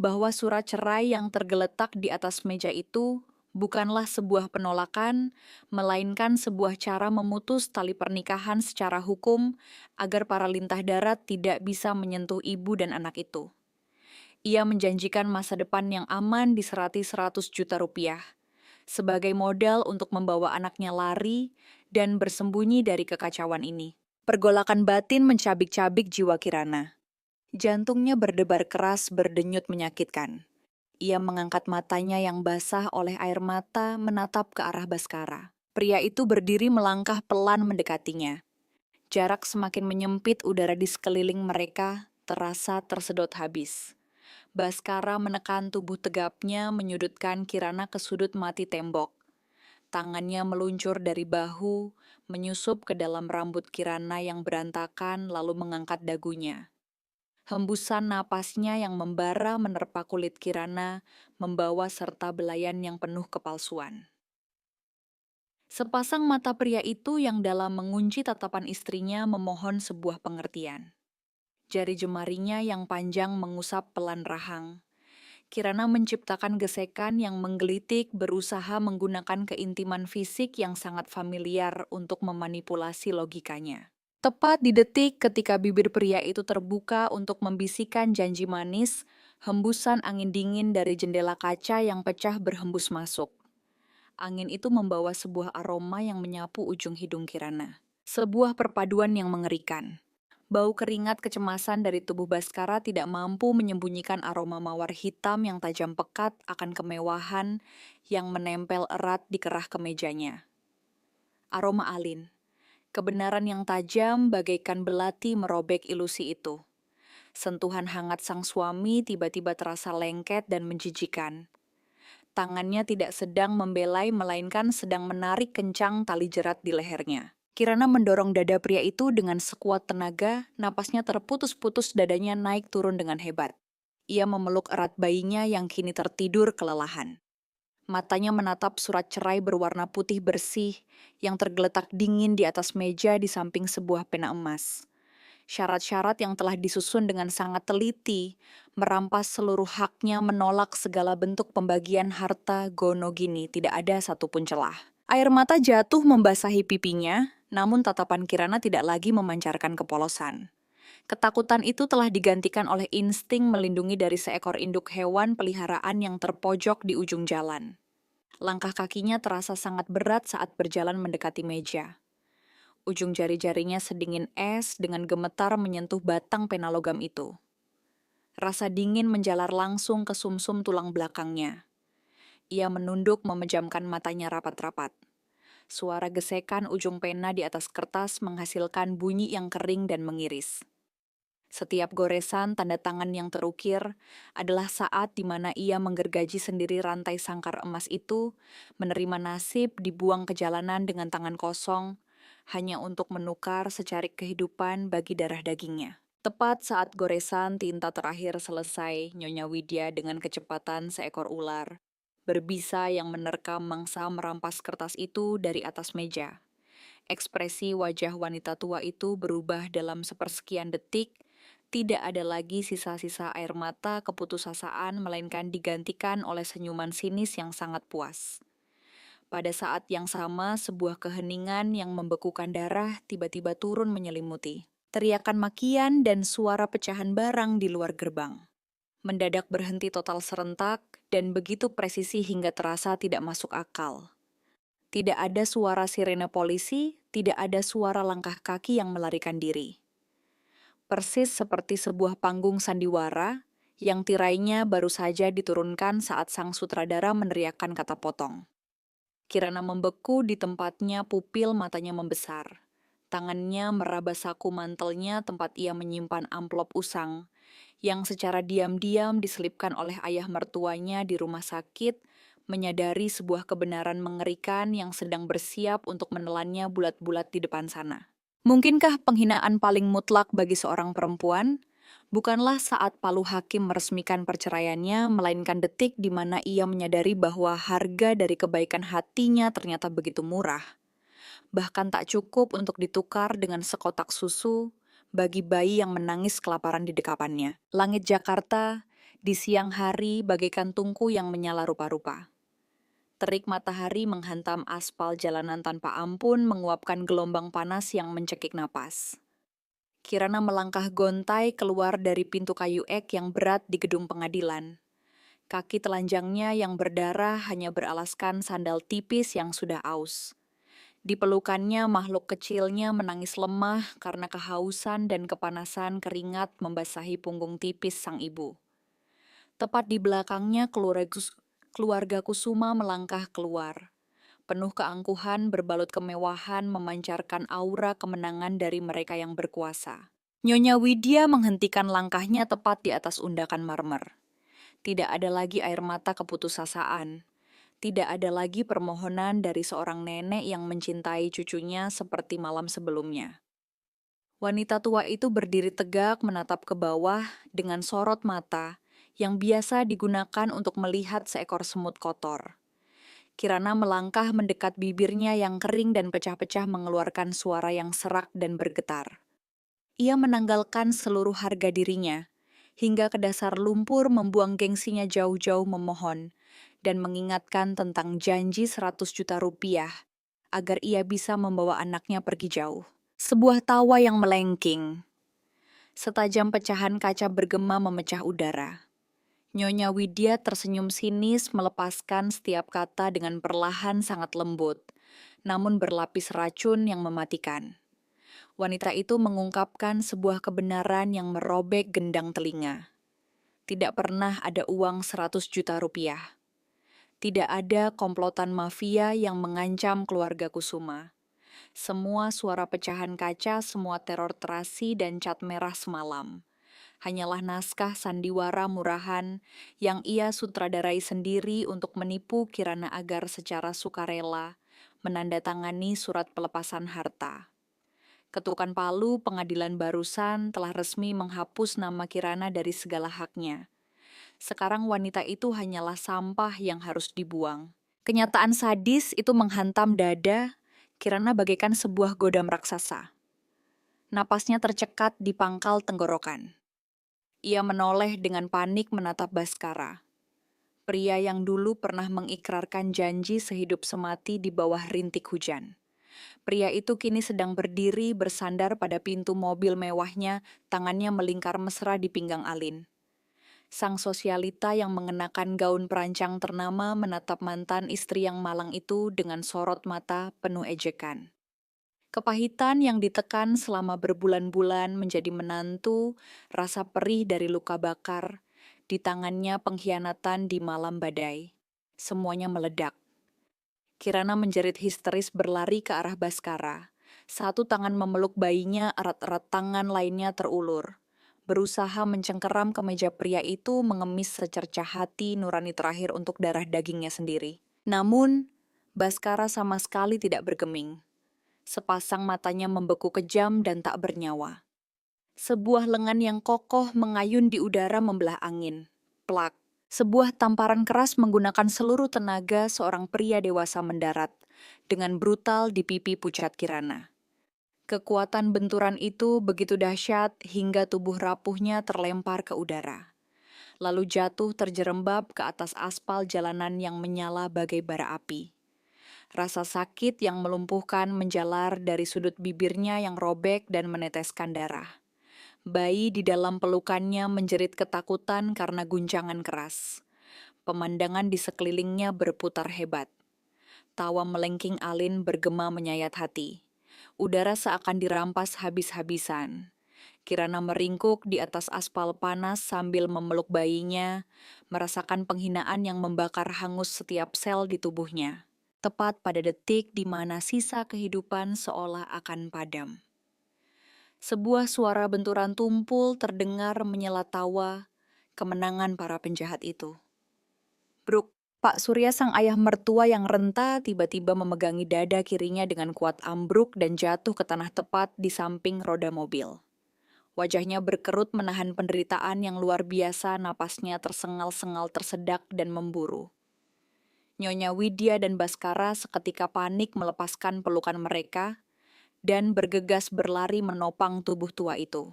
Bahwa surat cerai yang tergeletak di atas meja itu bukanlah sebuah penolakan, melainkan sebuah cara memutus tali pernikahan secara hukum agar para lintah darat tidak bisa menyentuh ibu dan anak itu. Ia menjanjikan masa depan yang aman diserati 100 juta rupiah, sebagai modal untuk membawa anaknya lari dan bersembunyi dari kekacauan ini. Pergolakan batin mencabik-cabik jiwa Kirana. Jantungnya berdebar keras, berdenyut menyakitkan. Ia mengangkat matanya yang basah oleh air mata menatap ke arah Baskara. Pria itu berdiri melangkah pelan mendekatinya. Jarak semakin menyempit, udara di sekeliling mereka terasa tersedot habis. Baskara menekan tubuh tegapnya, menyudutkan Kirana ke sudut mati tembok. Tangannya meluncur dari bahu, menyusup ke dalam rambut Kirana yang berantakan, lalu mengangkat dagunya. Hembusan napasnya yang membara menerpa kulit Kirana, membawa serta belayan yang penuh kepalsuan. Sepasang mata pria itu yang dalam mengunci tatapan istrinya memohon sebuah pengertian. Jari jemarinya yang panjang mengusap pelan rahang. Kirana menciptakan gesekan yang menggelitik, berusaha menggunakan keintiman fisik yang sangat familiar untuk memanipulasi logikanya. Tepat di detik ketika bibir pria itu terbuka untuk membisikkan janji manis, hembusan angin dingin dari jendela kaca yang pecah berhembus masuk. Angin itu membawa sebuah aroma yang menyapu ujung hidung Kirana. Sebuah perpaduan yang mengerikan. Bau keringat kecemasan dari tubuh Baskara tidak mampu menyembunyikan aroma mawar hitam yang tajam pekat akan kemewahan yang menempel erat di kerah kemejanya. Aroma alin, kebenaran yang tajam bagaikan belati merobek ilusi itu. Sentuhan hangat sang suami tiba-tiba terasa lengket dan menjijikan. Tangannya tidak sedang membelai melainkan sedang menarik kencang tali jerat di lehernya. Kirana mendorong dada pria itu dengan sekuat tenaga, napasnya terputus-putus, dadanya naik turun dengan hebat. Ia memeluk erat bayinya yang kini tertidur kelelahan. Matanya menatap surat cerai berwarna putih bersih yang tergeletak dingin di atas meja di samping sebuah pena emas. Syarat-syarat yang telah disusun dengan sangat teliti, merampas seluruh haknya, menolak segala bentuk pembagian harta Gonogini, tidak ada satupun celah. Air mata jatuh membasahi pipinya, namun tatapan Kirana tidak lagi memancarkan kepolosan. Ketakutan itu telah digantikan oleh insting melindungi dari seekor induk hewan peliharaan yang terpojok di ujung jalan. Langkah kakinya terasa sangat berat saat berjalan mendekati meja. Ujung jari-jarinya sedingin es dengan gemetar menyentuh batang pena logam itu. Rasa dingin menjalar langsung ke sumsum tulang belakangnya. Ia menunduk memejamkan matanya rapat-rapat. Suara gesekan ujung pena di atas kertas menghasilkan bunyi yang kering dan mengiris. Setiap goresan tanda tangan yang terukir adalah saat di mana ia menggergaji sendiri rantai sangkar emas itu, menerima nasib dibuang ke jalanan dengan tangan kosong, hanya untuk menukar secarik kehidupan bagi darah dagingnya. Tepat saat goresan tinta terakhir selesai, Nyonya Widya dengan kecepatan seekor ular berbisa yang menerkam mangsa merampas kertas itu dari atas meja. Ekspresi wajah wanita tua itu berubah dalam sepersekian detik, tidak ada lagi sisa-sisa air mata keputusasaan melainkan digantikan oleh senyuman sinis yang sangat puas. Pada saat yang sama, sebuah keheningan yang membekukan darah tiba-tiba turun menyelimuti. Teriakan makian dan suara pecahan barang di luar gerbang mendadak berhenti total serentak dan begitu presisi hingga terasa tidak masuk akal. Tidak ada suara sirene polisi, tidak ada suara langkah kaki yang melarikan diri. Persis seperti sebuah panggung sandiwara yang tirainya baru saja diturunkan saat sang sutradara meneriakkan kata potong. Kirana membeku di tempatnya, pupil matanya membesar. Tangannya meraba saku mantelnya tempat ia menyimpan amplop usang, yang secara diam-diam diselipkan oleh ayah mertuanya di rumah sakit, menyadari sebuah kebenaran mengerikan yang sedang bersiap untuk menelannya bulat-bulat di depan sana. Mungkinkah penghinaan paling mutlak bagi seorang perempuan bukanlah saat Palu Hakim meresmikan perceraiannya, melainkan detik di mana ia menyadari bahwa harga dari kebaikan hatinya ternyata begitu murah, bahkan tak cukup untuk ditukar dengan sekotak susu bagi bayi yang menangis kelaparan di dekapannya. Langit Jakarta di siang hari bagaikan tungku yang menyala rupa-rupa. Terik matahari menghantam aspal jalanan tanpa ampun, menguapkan gelombang panas yang mencekik napas. Kirana melangkah gontai keluar dari pintu kayu ek yang berat di gedung pengadilan. Kaki telanjangnya yang berdarah hanya beralaskan sandal tipis yang sudah aus. Di pelukannya, makhluk kecilnya menangis lemah karena kehausan dan kepanasan keringat membasahi punggung tipis sang ibu. Tepat di belakangnya, keluarga Kusuma melangkah keluar. Penuh keangkuhan, berbalut kemewahan, memancarkan aura kemenangan dari mereka yang berkuasa. Nyonya Widya menghentikan langkahnya tepat di atas undakan marmer. Tidak ada lagi air mata keputusasaan. Tidak ada lagi permohonan dari seorang nenek yang mencintai cucunya seperti malam sebelumnya. Wanita tua itu berdiri tegak menatap ke bawah dengan sorot mata yang biasa digunakan untuk melihat seekor semut kotor. Kirana melangkah mendekat bibirnya yang kering dan pecah-pecah mengeluarkan suara yang serak dan bergetar. Ia menanggalkan seluruh harga dirinya, hingga ke dasar lumpur membuang gengsinya jauh-jauh memohon, dan mengingatkan tentang janji 100 juta rupiah, agar ia bisa membawa anaknya pergi jauh. Sebuah tawa yang melengking. Setajam pecahan kaca bergema memecah udara. Nyonya Widya tersenyum sinis melepaskan setiap kata dengan perlahan sangat lembut, namun berlapis racun yang mematikan. Wanita itu mengungkapkan sebuah kebenaran yang merobek gendang telinga. Tidak pernah ada uang 100 juta rupiah. Tidak ada komplotan mafia yang mengancam keluarga Kusuma. Semua suara pecahan kaca, semua teror terasi dan cat merah semalam hanyalah naskah sandiwara murahan yang ia sutradarai sendiri untuk menipu Kirana agar secara sukarela menandatangani surat pelepasan harta. Ketukan palu pengadilan barusan telah resmi menghapus nama Kirana dari segala haknya. Sekarang wanita itu hanyalah sampah yang harus dibuang. Kenyataan sadis itu menghantam dada Kirana bagaikan sebuah godam raksasa. Napasnya tercekat di pangkal tenggorokan. Ia menoleh dengan panik menatap Baskara. Pria yang dulu pernah mengikrarkan janji sehidup semati di bawah rintik hujan. Pria itu kini sedang berdiri bersandar pada pintu mobil mewahnya, tangannya melingkar mesra di pinggang Alin. Sang sosialita yang mengenakan gaun perancang ternama menatap mantan istri yang malang itu dengan sorot mata penuh ejekan. Kepahitan yang ditekan selama berbulan-bulan menjadi menantu, rasa perih dari luka bakar, di tangannya pengkhianatan di malam badai. Semuanya meledak. Kirana menjerit histeris berlari ke arah Baskara. Satu tangan memeluk bayinya, erat-erat tangan lainnya terulur. Berusaha mencengkeram kemeja pria itu, mengemis secercah hati nurani terakhir untuk darah dagingnya sendiri. Namun, Baskara sama sekali tidak bergeming. Sepasang matanya membeku kejam dan tak bernyawa. Sebuah lengan yang kokoh mengayun di udara membelah angin. Plak. Sebuah tamparan keras menggunakan seluruh tenaga seorang pria dewasa mendarat dengan brutal di pipi pucat Kirana. Kekuatan benturan itu begitu dahsyat hingga tubuh rapuhnya terlempar ke udara. Lalu jatuh terjerembab ke atas aspal jalanan yang menyala bagai bara api. Rasa sakit yang melumpuhkan menjalar dari sudut bibirnya yang robek dan meneteskan darah. Bayi di dalam pelukannya menjerit ketakutan karena guncangan keras. Pemandangan di sekelilingnya berputar hebat. Tawa melengking Alin bergema menyayat hati. Udara seakan dirampas habis-habisan. Kirana meringkuk di atas aspal panas sambil memeluk bayinya, merasakan penghinaan yang membakar hangus setiap sel di tubuhnya. tepat pada detik di mana sisa kehidupan seolah akan padam. Sebuah suara benturan tumpul terdengar menyela tawa kemenangan para penjahat itu. Bruk, Pak Surya sang ayah mertua yang renta tiba-tiba memegangi dada kirinya dengan kuat ambruk dan jatuh ke tanah tepat di samping roda mobil. Wajahnya berkerut menahan penderitaan yang luar biasa, napasnya tersengal-sengal tersedak dan memburu. Nyonya Widya dan Baskara seketika panik melepaskan pelukan mereka dan bergegas berlari menopang tubuh tua itu.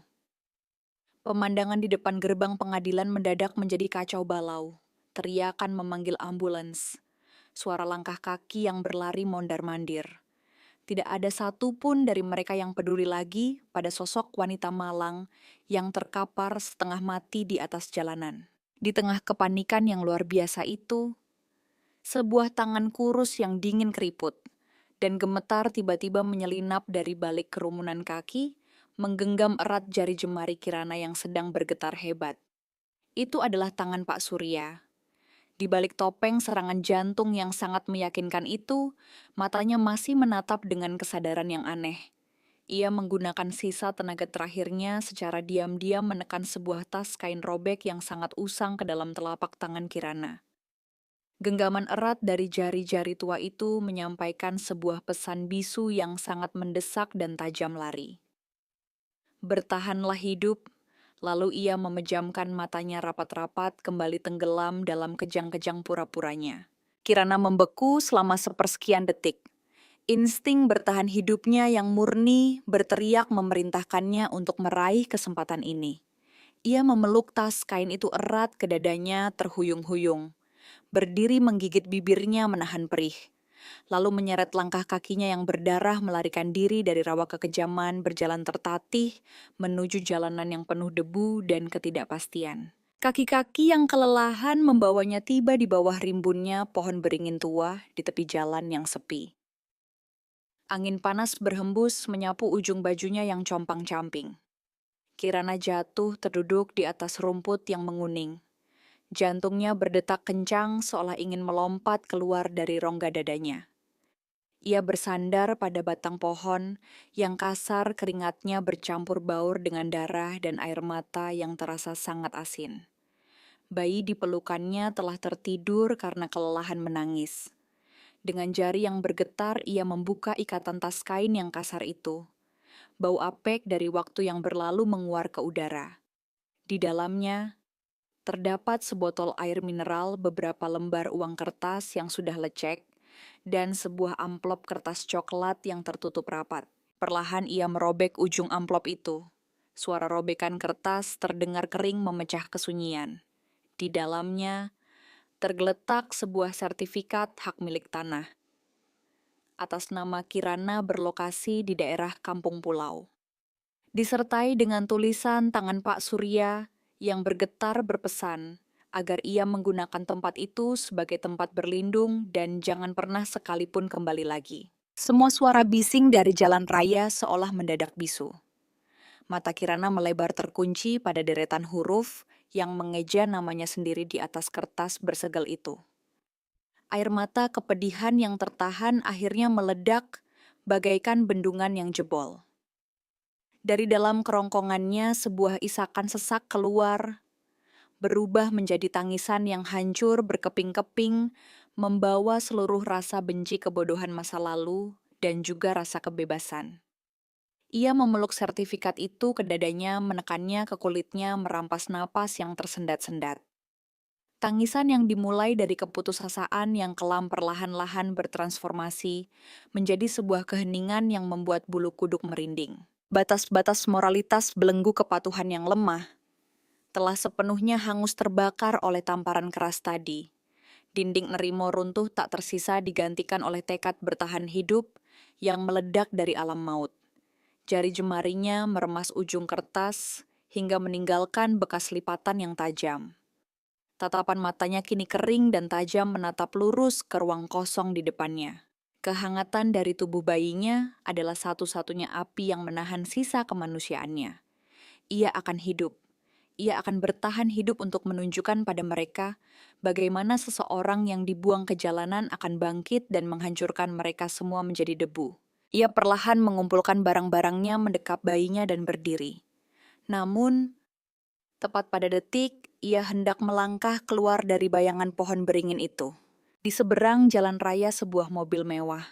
Pemandangan di depan gerbang pengadilan mendadak menjadi kacau balau. Teriakan memanggil ambulans. Suara langkah kaki yang berlari mondar-mandir. Tidak ada satupun dari mereka yang peduli lagi pada sosok wanita malang yang terkapar setengah mati di atas jalanan. Di tengah kepanikan yang luar biasa itu, sebuah tangan kurus yang dingin keriput dan gemetar tiba-tiba menyelinap dari balik kerumunan kaki, menggenggam erat jari jemari Kirana yang sedang bergetar hebat. Itu adalah tangan Pak Surya. Di balik topeng serangan jantung yang sangat meyakinkan itu, matanya masih menatap dengan kesadaran yang aneh. Ia menggunakan sisa tenaga terakhirnya secara diam-diam menekan sebuah tas kain robek yang sangat usang ke dalam telapak tangan Kirana. Genggaman erat dari jari-jari tua itu menyampaikan sebuah pesan bisu yang sangat mendesak dan tajam lari. Bertahanlah hidup. Lalu ia memejamkan matanya rapat-rapat kembali tenggelam dalam kejang-kejang pura-puranya. Kirana membeku selama sepersekian detik. Insting bertahan hidupnya yang murni berteriak memerintahkannya untuk meraih kesempatan ini. Ia memeluk tas kain itu erat ke dadanya terhuyung-huyung. Berdiri menggigit bibirnya menahan perih. Lalu menyeret langkah kakinya yang berdarah melarikan diri dari rawa kekejaman berjalan tertatih menuju jalanan yang penuh debu dan ketidakpastian. Kaki-kaki yang kelelahan membawanya tiba di bawah rimbunnya pohon beringin tua di tepi jalan yang sepi. Angin panas berhembus menyapu ujung bajunya yang compang-camping. Kirana jatuh terduduk di atas rumput yang menguning. Jantungnya berdetak kencang seolah ingin melompat keluar dari rongga dadanya. Ia bersandar pada batang pohon yang kasar, keringatnya bercampur baur dengan darah dan air mata yang terasa sangat asin. Bayi di pelukannya telah tertidur karena kelelahan menangis. Dengan jari yang bergetar, ia membuka ikatan tas kain yang kasar itu. Bau apek dari waktu yang berlalu menguar ke udara. Di dalamnya, terdapat sebotol air mineral, beberapa lembar uang kertas yang sudah lecek, dan sebuah amplop kertas coklat yang tertutup rapat. Perlahan ia merobek ujung amplop itu. Suara robekan kertas terdengar kering memecah kesunyian. Di dalamnya, tergeletak sebuah sertifikat hak milik tanah. Atas nama Kirana berlokasi di daerah Kampung Pulau. Disertai dengan tulisan tangan Pak Surya yang bergetar berpesan agar ia menggunakan tempat itu sebagai tempat berlindung dan jangan pernah sekalipun kembali lagi. Semua suara bising dari jalan raya seolah mendadak bisu. Mata Kirana melebar terkunci pada deretan huruf yang mengeja namanya sendiri di atas kertas bersegel itu. Air mata kepedihan yang tertahan akhirnya meledak bagaikan bendungan yang jebol. Dari dalam kerongkongannya sebuah isakan sesak keluar, berubah menjadi tangisan yang hancur berkeping-keping, membawa seluruh rasa benci kebodohan masa lalu dan juga rasa kebebasan. Ia memeluk sertifikat itu ke dadanya, menekannya ke kulitnya, merampas napas yang tersendat-sendat. Tangisan yang dimulai dari keputusasaan yang kelam perlahan-lahan bertransformasi menjadi sebuah keheningan yang membuat bulu kuduk merinding. Batas-batas moralitas belenggu kepatuhan yang lemah telah sepenuhnya hangus terbakar oleh tamparan keras tadi. Dinding nerimo runtuh tak tersisa digantikan oleh tekad bertahan hidup yang meledak dari alam maut. Jari jemarinya meremas ujung kertas hingga meninggalkan bekas lipatan yang tajam. Tatapan matanya kini kering dan tajam menatap lurus ke ruang kosong di depannya. Kehangatan dari tubuh bayinya adalah satu-satunya api yang menahan sisa kemanusiaannya. Ia akan hidup. Ia akan bertahan hidup untuk menunjukkan pada mereka bagaimana seseorang yang dibuang ke jalanan akan bangkit dan menghancurkan mereka semua menjadi debu. Ia perlahan mengumpulkan barang-barangnya, mendekap bayinya dan berdiri. Namun, tepat pada detik, ia hendak melangkah keluar dari bayangan pohon beringin itu. Di seberang jalan raya sebuah mobil mewah,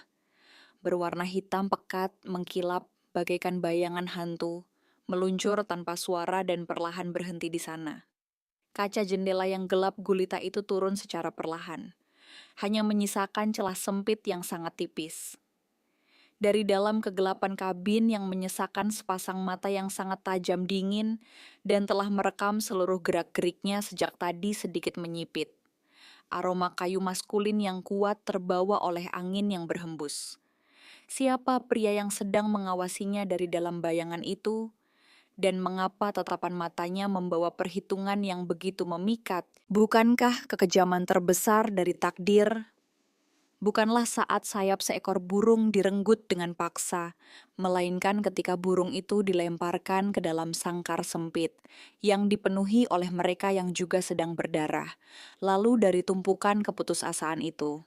berwarna hitam pekat, mengkilap bagaikan bayangan hantu, meluncur tanpa suara dan perlahan berhenti di sana. Kaca jendela yang gelap gulita itu turun secara perlahan, hanya menyisakan celah sempit yang sangat tipis. Dari dalam kegelapan kabin yang menyisakan sepasang mata yang sangat tajam dingin dan telah merekam seluruh gerak-geriknya sejak tadi sedikit menyipit. Aroma kayu maskulin yang kuat terbawa oleh angin yang berhembus. Siapa pria yang sedang mengawasinya dari dalam bayangan itu? Dan mengapa tatapan matanya membawa perhitungan yang begitu memikat? Bukankah kekejaman terbesar dari takdir? Bukanlah saat sayap seekor burung direnggut dengan paksa, melainkan ketika burung itu dilemparkan ke dalam sangkar sempit, yang dipenuhi oleh mereka yang juga sedang berdarah, lalu dari tumpukan keputusasaan itu.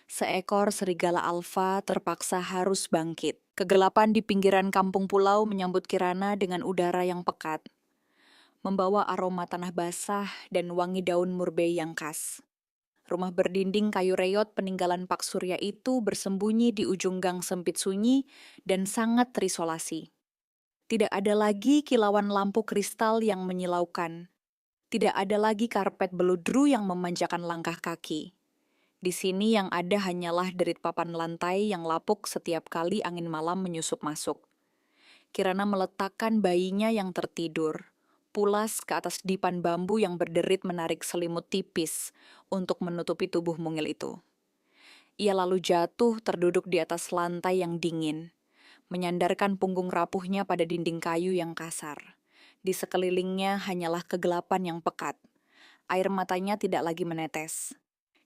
Seekor serigala alfa terpaksa harus bangkit. Kegelapan di pinggiran kampung pulau menyambut Kirana dengan udara yang pekat, membawa aroma tanah basah dan wangi daun murbei yang khas. Rumah berdinding kayu reyot peninggalan Pak Surya itu bersembunyi di ujung gang sempit sunyi dan sangat terisolasi. Tidak ada lagi kilauan lampu kristal yang menyilaukan. Tidak ada lagi karpet beludru yang memanjakan langkah kaki. Di sini yang ada hanyalah derit papan lantai yang lapuk setiap kali angin malam menyusup masuk. Kirana meletakkan bayinya yang tertidur, pulas ke atas dipan bambu yang berderit menarik selimut tipis untuk menutupi tubuh mungil itu. Ia lalu jatuh terduduk di atas lantai yang dingin, menyandarkan punggung rapuhnya pada dinding kayu yang kasar. Di sekelilingnya hanyalah kegelapan yang pekat. Air matanya tidak lagi menetes.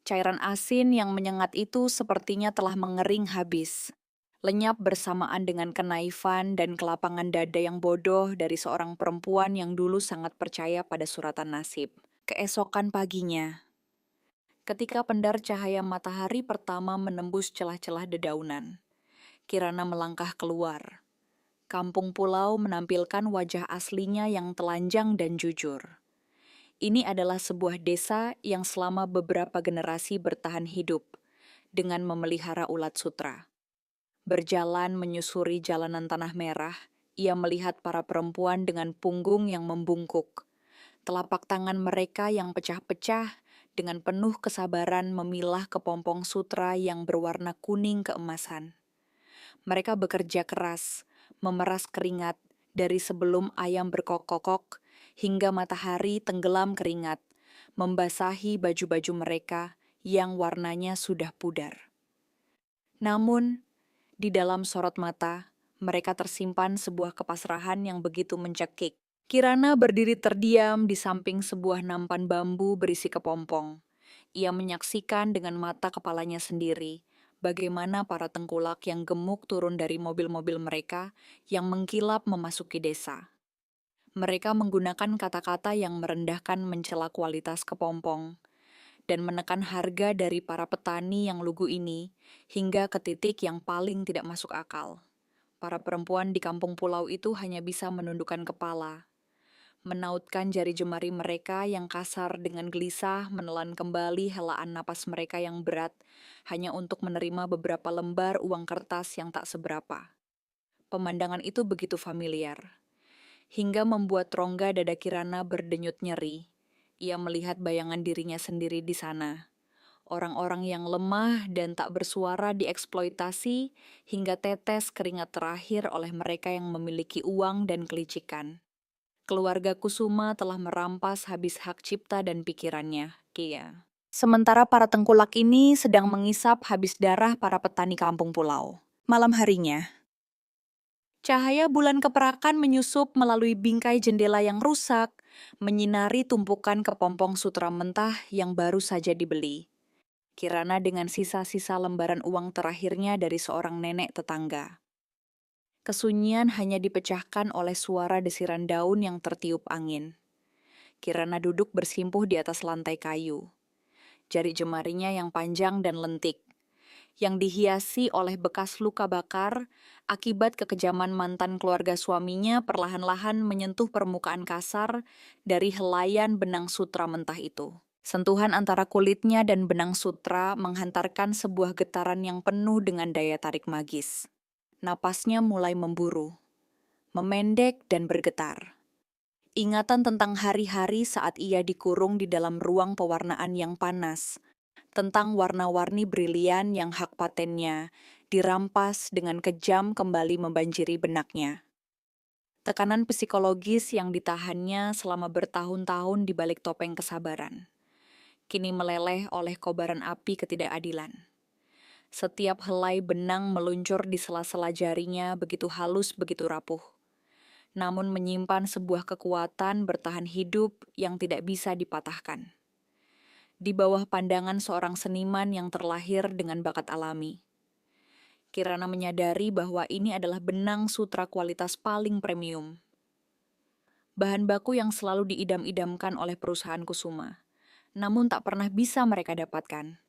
Cairan asin yang menyengat itu sepertinya telah mengering habis, lenyap bersamaan dengan kenaifan dan kelapangan dada yang bodoh dari seorang perempuan yang dulu sangat percaya pada suratan nasib. Keesokan paginya, ketika pendar cahaya matahari pertama menembus celah-celah dedaunan, Kirana melangkah keluar. Kampung pulau menampilkan wajah aslinya yang telanjang dan jujur. Ini adalah sebuah desa yang selama beberapa generasi bertahan hidup dengan memelihara ulat sutra. Berjalan menyusuri jalanan tanah merah, ia melihat para perempuan dengan punggung yang membungkuk. Telapak tangan mereka yang pecah-pecah dengan penuh kesabaran memilah kepompong sutra yang berwarna kuning keemasan. Mereka bekerja keras, memeras keringat dari sebelum ayam berkokok hingga matahari tenggelam keringat, membasahi baju-baju mereka yang warnanya sudah pudar. Namun, di dalam sorot mata, mereka tersimpan sebuah kepasrahan yang begitu mencekik. Kirana berdiri terdiam di samping sebuah nampan bambu berisi kepompong. Ia menyaksikan dengan mata kepalanya sendiri bagaimana para tengkulak yang gemuk turun dari mobil-mobil mereka yang mengkilap memasuki desa. Mereka menggunakan kata-kata yang merendahkan mencela kualitas kepompong dan menekan harga dari para petani yang lugu ini hingga ke titik yang paling tidak masuk akal. Para perempuan di kampung pulau itu hanya bisa menundukkan kepala, menautkan jari jemari mereka yang kasar dengan gelisah menelan kembali helaan napas mereka yang berat hanya untuk menerima beberapa lembar uang kertas yang tak seberapa. Pemandangan itu begitu familiar, hingga membuat rongga dada Kirana berdenyut nyeri. Ia melihat bayangan dirinya sendiri di sana. Orang-orang yang lemah dan tak bersuara dieksploitasi hingga tetes keringat terakhir oleh mereka yang memiliki uang dan kelicikan. Keluarga Kusuma telah merampas habis hak cipta dan pikirannya, Kia. Sementara para tengkulak ini sedang mengisap habis darah para petani kampung pulau. Malam harinya, cahaya bulan keperakan menyusup melalui bingkai jendela yang rusak, menyinari tumpukan kepompong sutra mentah yang baru saja dibeli. Kirana dengan sisa-sisa lembaran uang terakhirnya dari seorang nenek tetangga. Kesunyian hanya dipecahkan oleh suara desiran daun yang tertiup angin. Kirana duduk bersimpuh di atas lantai kayu. Jari jemarinya yang panjang dan lentik, yang dihiasi oleh bekas luka bakar akibat kekejaman mantan keluarga suaminya perlahan-lahan menyentuh permukaan kasar dari helaian benang sutra mentah itu. Sentuhan antara kulitnya dan benang sutra menghantarkan sebuah getaran yang penuh dengan daya tarik magis. Napasnya mulai memburu, memendek dan bergetar. Ingatan tentang hari-hari saat ia dikurung di dalam ruang pewarnaan yang panas, tentang warna-warni brilian yang hak patennya dirampas dengan kejam kembali membanjiri benaknya. Tekanan psikologis yang ditahannya selama bertahun-tahun di balik topeng kesabaran, kini meleleh oleh kobaran api ketidakadilan. Setiap helai benang meluncur di sela-sela jarinya begitu halus, begitu rapuh. Namun menyimpan sebuah kekuatan bertahan hidup yang tidak bisa dipatahkan. Di bawah pandangan seorang seniman yang terlahir dengan bakat alami, Kirana menyadari bahwa ini adalah benang sutra kualitas paling premium. Bahan baku yang selalu diidam-idamkan oleh perusahaan Kusuma, namun tak pernah bisa mereka dapatkan.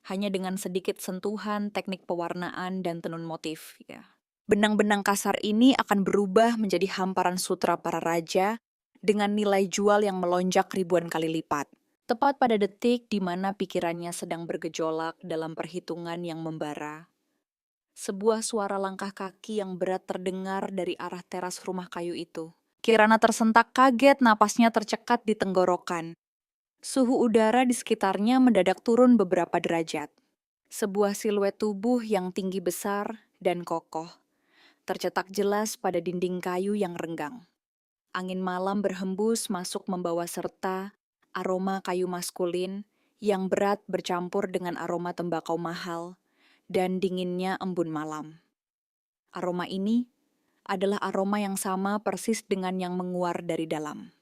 Hanya dengan sedikit sentuhan teknik pewarnaan dan tenun motif. Ya. Benang-benang kasar ini akan berubah menjadi hamparan sutra para raja dengan nilai jual yang melonjak ribuan kali lipat. Tepat pada detik di mana pikirannya sedang bergejolak dalam perhitungan yang membara, sebuah suara langkah kaki yang berat terdengar dari arah teras rumah kayu itu. Kirana tersentak kaget, napasnya tercekat di tenggorokan. Suhu udara di sekitarnya mendadak turun beberapa derajat. Sebuah siluet tubuh yang tinggi besar dan kokoh, tercetak jelas pada dinding kayu yang renggang. Angin malam berhembus masuk membawa serta aroma kayu maskulin yang berat bercampur dengan aroma tembakau mahal dan dinginnya embun malam. Aroma ini adalah aroma yang sama persis dengan yang menguar dari dalam.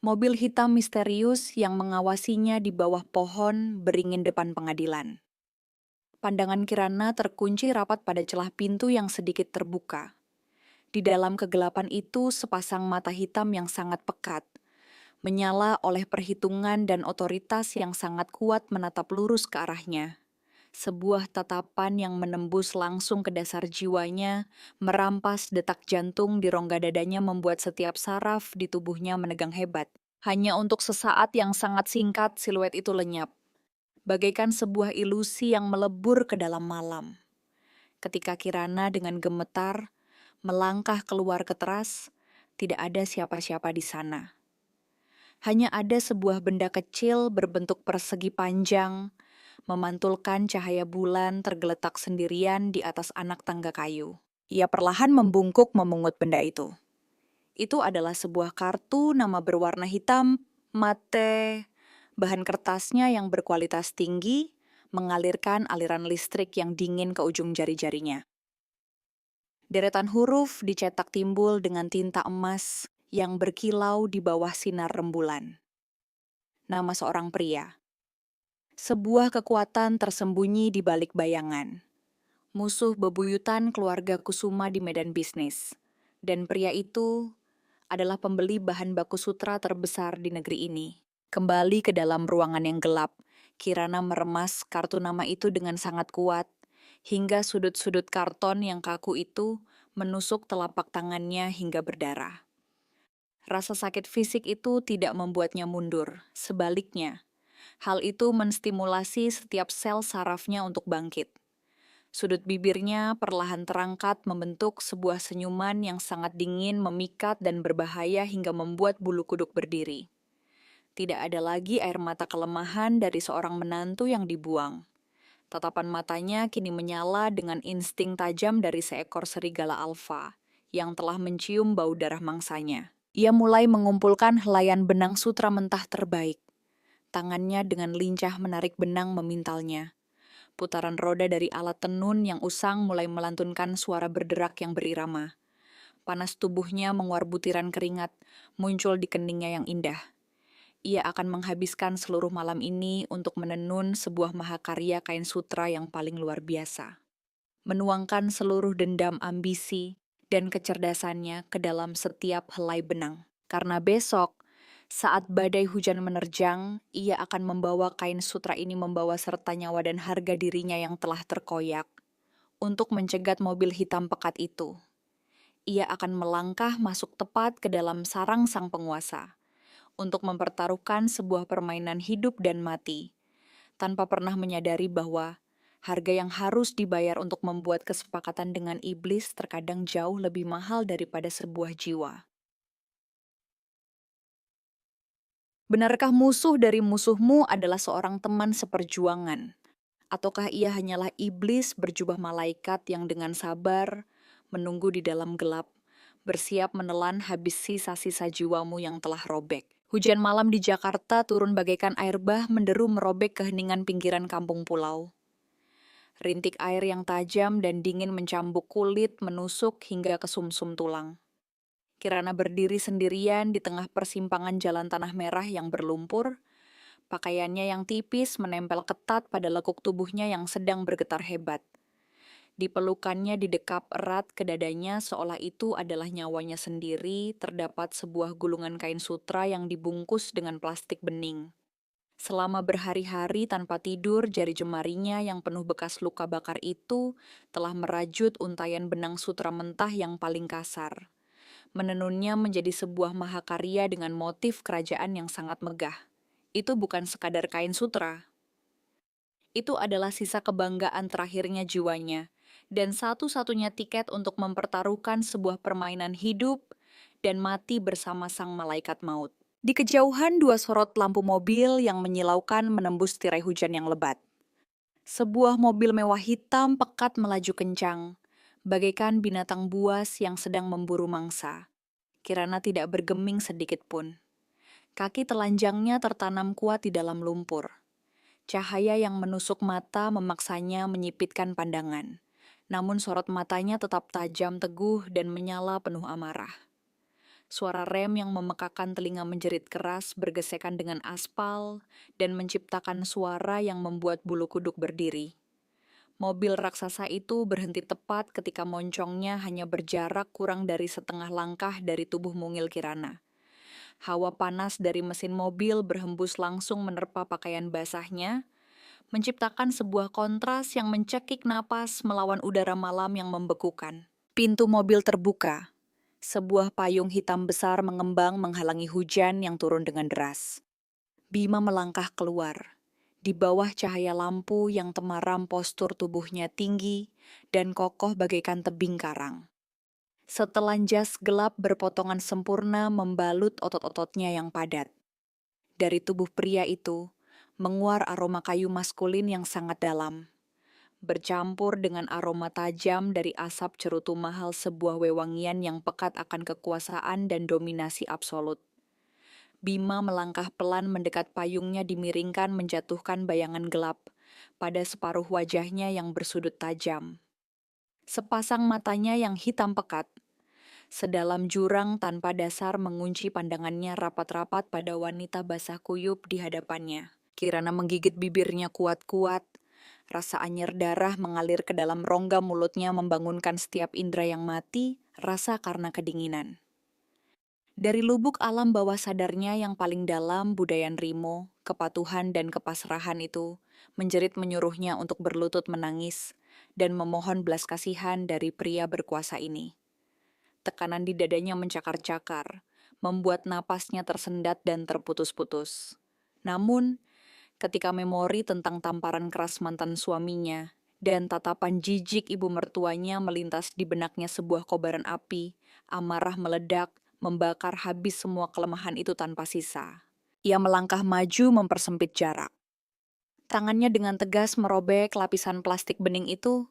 Mobil hitam misterius yang mengawasinya di bawah pohon beringin depan pengadilan. Pandangan Kirana terkunci rapat pada celah pintu yang sedikit terbuka. Di dalam kegelapan itu sepasang mata hitam yang sangat pekat, menyala oleh perhitungan dan otoritas yang sangat kuat menatap lurus ke arahnya. Sebuah tatapan yang menembus langsung ke dasar jiwanya, merampas detak jantung di rongga dadanya membuat setiap saraf di tubuhnya menegang hebat. Hanya untuk sesaat yang sangat singkat siluet itu lenyap, bagaikan sebuah ilusi yang melebur ke dalam malam. Ketika Kirana dengan gemetar melangkah keluar ke teras, tidak ada siapa-siapa di sana. Hanya ada sebuah benda kecil berbentuk persegi panjang, memantulkan cahaya bulan tergeletak sendirian di atas anak tangga kayu. Ia perlahan membungkuk memungut benda itu. Itu adalah sebuah kartu nama berwarna hitam, mate. Bahan kertasnya yang berkualitas tinggi, mengalirkan aliran listrik yang dingin ke ujung jari-jarinya. Deretan huruf dicetak timbul dengan tinta emas yang berkilau di bawah sinar rembulan. Nama seorang pria. Sebuah kekuatan tersembunyi di balik bayangan. Musuh bebuyutan keluarga Kusuma di medan bisnis. Dan pria itu adalah pembeli bahan baku sutra terbesar di negeri ini. Kembali ke dalam ruangan yang gelap, Kirana meremas kartu nama itu dengan sangat kuat, hingga sudut-sudut karton yang kaku itu menusuk telapak tangannya hingga berdarah. Rasa sakit fisik itu tidak membuatnya mundur, sebaliknya, hal itu menstimulasi setiap sel sarafnya untuk bangkit. Sudut bibirnya perlahan terangkat membentuk sebuah senyuman yang sangat dingin, memikat dan berbahaya hingga membuat bulu kuduk berdiri. Tidak ada lagi air mata kelemahan dari seorang menantu yang dibuang. Tatapan matanya kini menyala dengan insting tajam dari seekor serigala alfa yang telah mencium bau darah mangsanya. Ia mulai mengumpulkan helaian benang sutra mentah terbaik. Tangannya dengan lincah menarik benang memintalnya. Putaran roda dari alat tenun yang usang mulai melantunkan suara berderak yang berirama. Panas tubuhnya menguar butiran keringat, muncul di keningnya yang indah. Ia akan menghabiskan seluruh malam ini untuk menenun sebuah mahakarya kain sutra yang paling luar biasa. menuangkan seluruh dendam ambisi dan kecerdasannya ke dalam setiap helai benang. Karena besok, saat badai hujan menerjang, ia akan membawa kain sutra ini membawa serta nyawa dan harga dirinya yang telah terkoyak untuk mencegat mobil hitam pekat itu. Ia akan melangkah masuk tepat ke dalam sarang sang penguasa untuk mempertaruhkan sebuah permainan hidup dan mati, tanpa pernah menyadari bahwa harga yang harus dibayar untuk membuat kesepakatan dengan iblis terkadang jauh lebih mahal daripada sebuah jiwa. Benarkah musuh dari musuhmu adalah seorang teman seperjuangan? Ataukah ia hanyalah iblis berjubah malaikat yang dengan sabar menunggu di dalam gelap, bersiap menelan habis sisa-sisa jiwamu yang telah robek? Hujan malam di Jakarta turun bagaikan air bah menderu merobek keheningan pinggiran kampung pulau. Rintik air yang tajam dan dingin mencambuk kulit menusuk hingga ke sumsum tulang. Kirana berdiri sendirian di tengah persimpangan jalan tanah merah yang berlumpur, pakaiannya yang tipis menempel ketat pada lekuk tubuhnya yang sedang bergetar hebat. Dipelukannya didekap erat ke dadanya seolah itu adalah nyawanya sendiri, terdapat sebuah gulungan kain sutra yang dibungkus dengan plastik bening. Selama berhari-hari tanpa tidur, jari jemarinya yang penuh bekas luka bakar itu telah merajut untayan benang sutra mentah yang paling kasar. Menenunnya menjadi sebuah mahakarya dengan motif kerajaan yang sangat megah. Itu bukan sekadar kain sutra. Itu adalah sisa kebanggaan terakhirnya jiwanya, dan satu-satunya tiket untuk mempertaruhkan sebuah permainan hidup dan mati bersama sang malaikat maut. Di kejauhan dua sorot lampu mobil yang menyilaukan menembus tirai hujan yang lebat. Sebuah mobil mewah hitam pekat melaju kencang, bagaikan binatang buas yang sedang memburu mangsa. Kirana tidak bergeming sedikit pun. Kaki telanjangnya tertanam kuat di dalam lumpur. Cahaya yang menusuk mata memaksanya menyipitkan pandangan. Namun sorot matanya tetap tajam teguh dan menyala penuh amarah. Suara rem yang memekakan telinga menjerit keras bergesekan dengan aspal dan menciptakan suara yang membuat bulu kuduk berdiri. Mobil raksasa itu berhenti tepat ketika moncongnya hanya berjarak kurang dari setengah langkah dari tubuh mungil Kirana. Hawa panas dari mesin mobil berhembus langsung menerpa pakaian basahnya, menciptakan sebuah kontras yang mencekik napas melawan udara malam yang membekukan. Pintu mobil terbuka. Sebuah payung hitam besar mengembang menghalangi hujan yang turun dengan deras. Bima melangkah keluar. Di bawah cahaya lampu yang temaram postur tubuhnya tinggi dan kokoh bagaikan tebing karang. Setelan jas gelap berpotongan sempurna membalut otot-ototnya yang padat. Dari tubuh pria itu, menguar aroma kayu maskulin yang sangat dalam. Bercampur dengan aroma tajam dari asap cerutu mahal sebuah wewangian yang pekat akan kekuasaan dan dominasi absolut. Bima melangkah pelan mendekat payungnya dimiringkan menjatuhkan bayangan gelap pada separuh wajahnya yang bersudut tajam. Sepasang matanya yang hitam pekat, sedalam jurang tanpa dasar mengunci pandangannya rapat-rapat pada wanita basah kuyup di hadapannya. Kirana menggigit bibirnya kuat-kuat, rasa anyir darah mengalir ke dalam rongga mulutnya membangunkan setiap indera yang mati, rasa karena kedinginan. Dari lubuk alam bawah sadarnya yang paling dalam, budaya Rimo, kepatuhan dan kepasrahan itu menjerit menyuruhnya untuk berlutut menangis dan memohon belas kasihan dari pria berkuasa ini. Tekanan di dadanya mencakar-cakar, membuat napasnya tersendat dan terputus-putus. Namun, ketika memori tentang tamparan keras mantan suaminya dan tatapan jijik ibu mertuanya melintas di benaknya sebuah kobaran api, amarah meledak, membakar habis semua kelemahan itu tanpa sisa. Ia melangkah maju mempersempit jarak. Tangannya dengan tegas merobek lapisan plastik bening itu,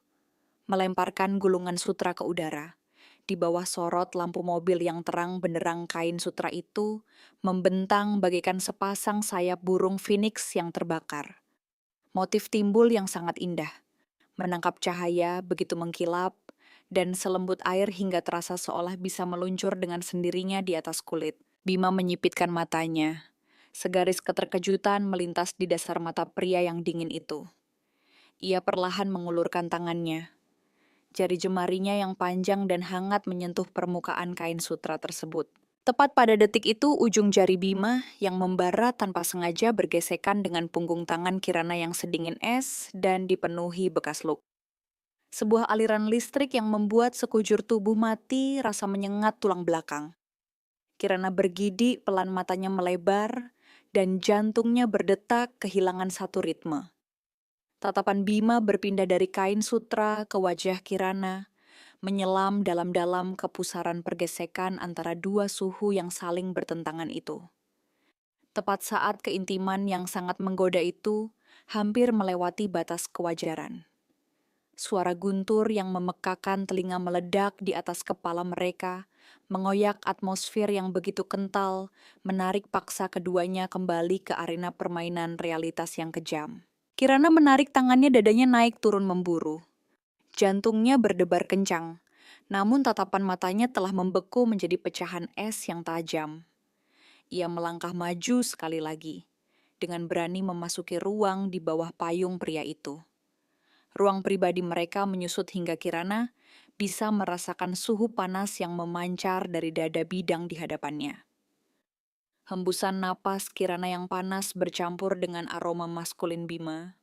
melemparkan gulungan sutra ke udara. Di bawah sorot lampu mobil yang terang benderang kain sutra itu, membentang bagaikan sepasang sayap burung phoenix yang terbakar. Motif timbul yang sangat indah, menangkap cahaya begitu mengkilap, dan selembut air hingga terasa seolah bisa meluncur dengan sendirinya di atas kulit. Bima menyipitkan matanya. Segaris keterkejutan melintas di dasar mata pria yang dingin itu. Ia perlahan mengulurkan tangannya. Jari jemarinya yang panjang dan hangat menyentuh permukaan kain sutra tersebut. Tepat pada detik itu, ujung jari Bima yang membara tanpa sengaja bergesekan dengan punggung tangan Kirana yang sedingin es dan dipenuhi bekas luka. Sebuah aliran listrik yang membuat sekujur tubuh mati rasa menyengat tulang belakang. Kirana bergidik, pelan matanya melebar, dan jantungnya berdetak kehilangan satu ritme. Tatapan Bima berpindah dari kain sutra ke wajah Kirana, menyelam dalam-dalam ke pusaran pergesekan antara dua suhu yang saling bertentangan itu. Tepat saat keintiman yang sangat menggoda itu hampir melewati batas kewajaran. Suara guntur yang memekakan telinga meledak di atas kepala mereka, mengoyak atmosfer yang begitu kental, menarik paksa keduanya kembali ke arena permainan realitas yang kejam. Kirana menarik tangannya, dadanya naik turun memburu. Jantungnya berdebar kencang, namun tatapan matanya telah membeku menjadi pecahan es yang tajam. Ia melangkah maju sekali lagi, dengan berani memasuki ruang di bawah payung pria itu. Ruang pribadi mereka menyusut hingga Kirana bisa merasakan suhu panas yang memancar dari dada bidang di hadapannya. Hembusan napas Kirana yang panas bercampur dengan aroma maskulin Bima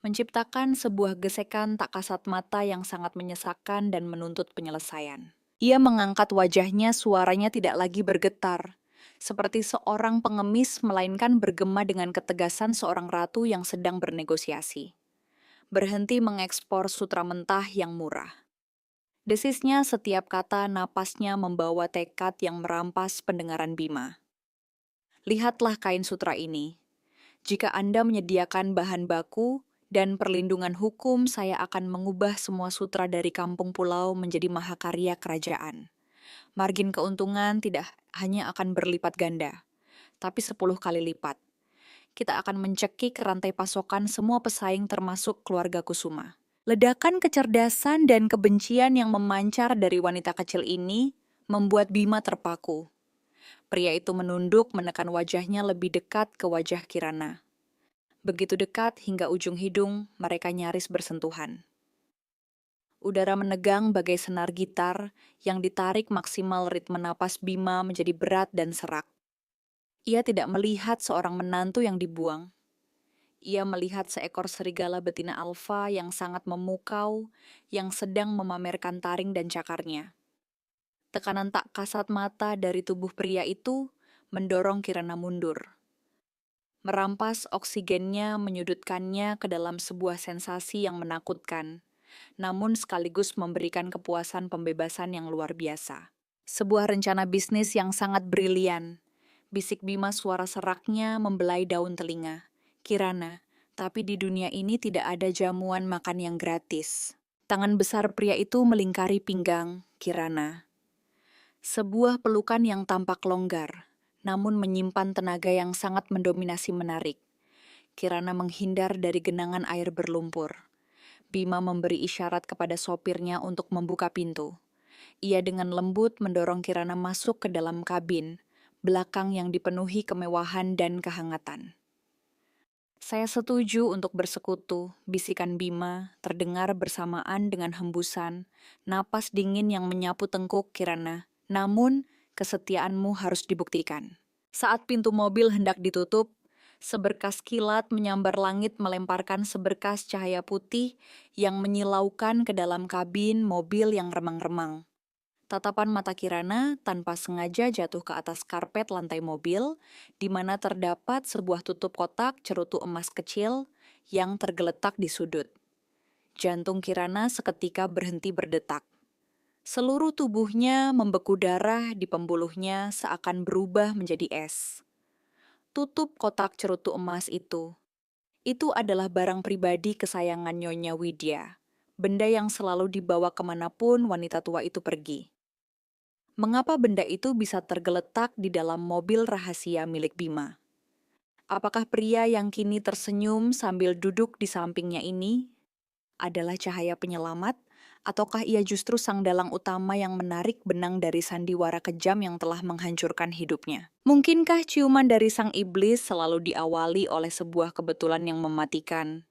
menciptakan sebuah gesekan tak kasat mata yang sangat menyesakkan dan menuntut penyelesaian. Ia mengangkat wajahnya, suaranya tidak lagi bergetar, seperti seorang pengemis, melainkan bergema dengan ketegasan seorang ratu yang sedang bernegosiasi. Berhenti mengekspor sutra mentah yang murah. Desisnya setiap kata, napasnya membawa tekad yang merampas pendengaran Bima. Lihatlah kain sutra ini. Jika Anda menyediakan bahan baku dan perlindungan hukum, saya akan mengubah semua sutra dari kampung pulau menjadi mahakarya kerajaan. Margin keuntungan tidak hanya akan berlipat ganda, tapi 10 kali lipat. Kita akan mencekik rantai pasokan semua pesaing termasuk keluarga Kusuma. Ledakan kecerdasan dan kebencian yang memancar dari wanita kecil ini membuat Bima terpaku. Pria itu menunduk, menekan wajahnya lebih dekat ke wajah Kirana. Begitu dekat hingga ujung hidung mereka nyaris bersentuhan. Udara menegang bagai senar gitar yang ditarik maksimal, ritme napas Bima menjadi berat dan serak. Ia tidak melihat seorang menantu yang dibuang. Ia melihat seekor serigala betina alfa yang sangat memukau, yang sedang memamerkan taring dan cakarnya. Tekanan tak kasat mata dari tubuh pria itu mendorong Kirana mundur. Merampas oksigennya, menyudutkannya ke dalam sebuah sensasi yang menakutkan, namun sekaligus memberikan kepuasan pembebasan yang luar biasa. Sebuah rencana bisnis yang sangat brilian. Bisik Bima, suara seraknya membelai daun telinga. Kirana, tapi di dunia ini tidak ada jamuan makan yang gratis. Tangan besar pria itu melingkari pinggang Kirana. Sebuah pelukan yang tampak longgar, namun menyimpan tenaga yang sangat mendominasi menarik. Kirana menghindar dari genangan air berlumpur. Bima memberi isyarat kepada sopirnya untuk membuka pintu. Ia dengan lembut mendorong Kirana masuk ke dalam kabin, belakang yang dipenuhi kemewahan dan kehangatan. Saya setuju untuk bersekutu, bisikan Bima, terdengar bersamaan dengan hembusan, napas dingin yang menyapu tengkuk Kirana. Namun, kesetiaanmu harus dibuktikan. Saat pintu mobil hendak ditutup, seberkas kilat menyambar langit melemparkan seberkas cahaya putih yang menyilaukan ke dalam kabin mobil yang remang-remang. Tatapan mata Kirana tanpa sengaja jatuh ke atas karpet lantai mobil, di mana terdapat sebuah tutup kotak cerutu emas kecil yang tergeletak di sudut. Jantung Kirana seketika berhenti berdetak. Seluruh tubuhnya membeku, darah di pembuluhnya seakan berubah menjadi es. Tutup kotak cerutu emas itu adalah barang pribadi kesayangan Nyonya Widya, benda yang selalu dibawa kemanapun wanita tua itu pergi. Mengapa benda itu bisa tergeletak di dalam mobil rahasia milik Bima? Apakah pria yang kini tersenyum sambil duduk di sampingnya ini adalah cahaya penyelamat, ataukah ia justru sang dalang utama yang menarik benang dari sandiwara kejam yang telah menghancurkan hidupnya? Mungkinkah ciuman dari sang iblis selalu diawali oleh sebuah kebetulan yang mematikan,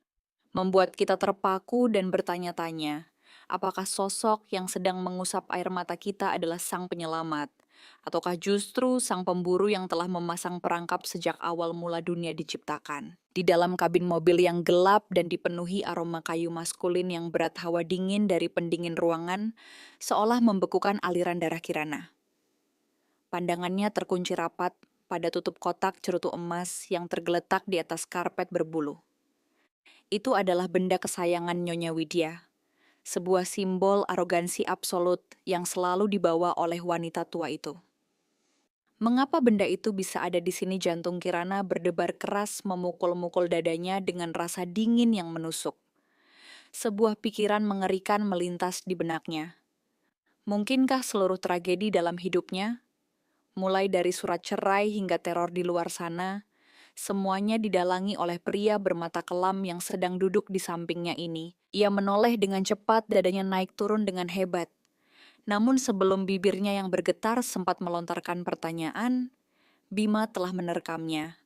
membuat kita terpaku dan bertanya-tanya, Apakah sosok yang sedang mengusap air mata kita adalah sang penyelamat? Ataukah justru sang pemburu yang telah memasang perangkap sejak awal mula dunia diciptakan? Di dalam kabin mobil yang gelap dan dipenuhi aroma kayu maskulin yang berat hawa dingin dari pendingin ruangan, seolah membekukan aliran darah Kirana. Pandangannya terkunci rapat pada tutup kotak cerutu emas yang tergeletak di atas karpet berbulu. Itu adalah benda kesayangan Nyonya Widya, sebuah simbol arogansi absolut yang selalu dibawa oleh wanita tua itu. Mengapa benda itu bisa ada di sini? Jantung Kirana berdebar keras memukul-mukul dadanya dengan rasa dingin yang menusuk. Sebuah pikiran mengerikan melintas di benaknya. Mungkinkah seluruh tragedi dalam hidupnya, mulai dari surat cerai hingga teror di luar sana, semuanya didalangi oleh pria bermata kelam yang sedang duduk di sampingnya ini? Ia menoleh dengan cepat, dadanya naik turun dengan hebat. Namun sebelum bibirnya yang bergetar sempat melontarkan pertanyaan, Bima telah menerkamnya.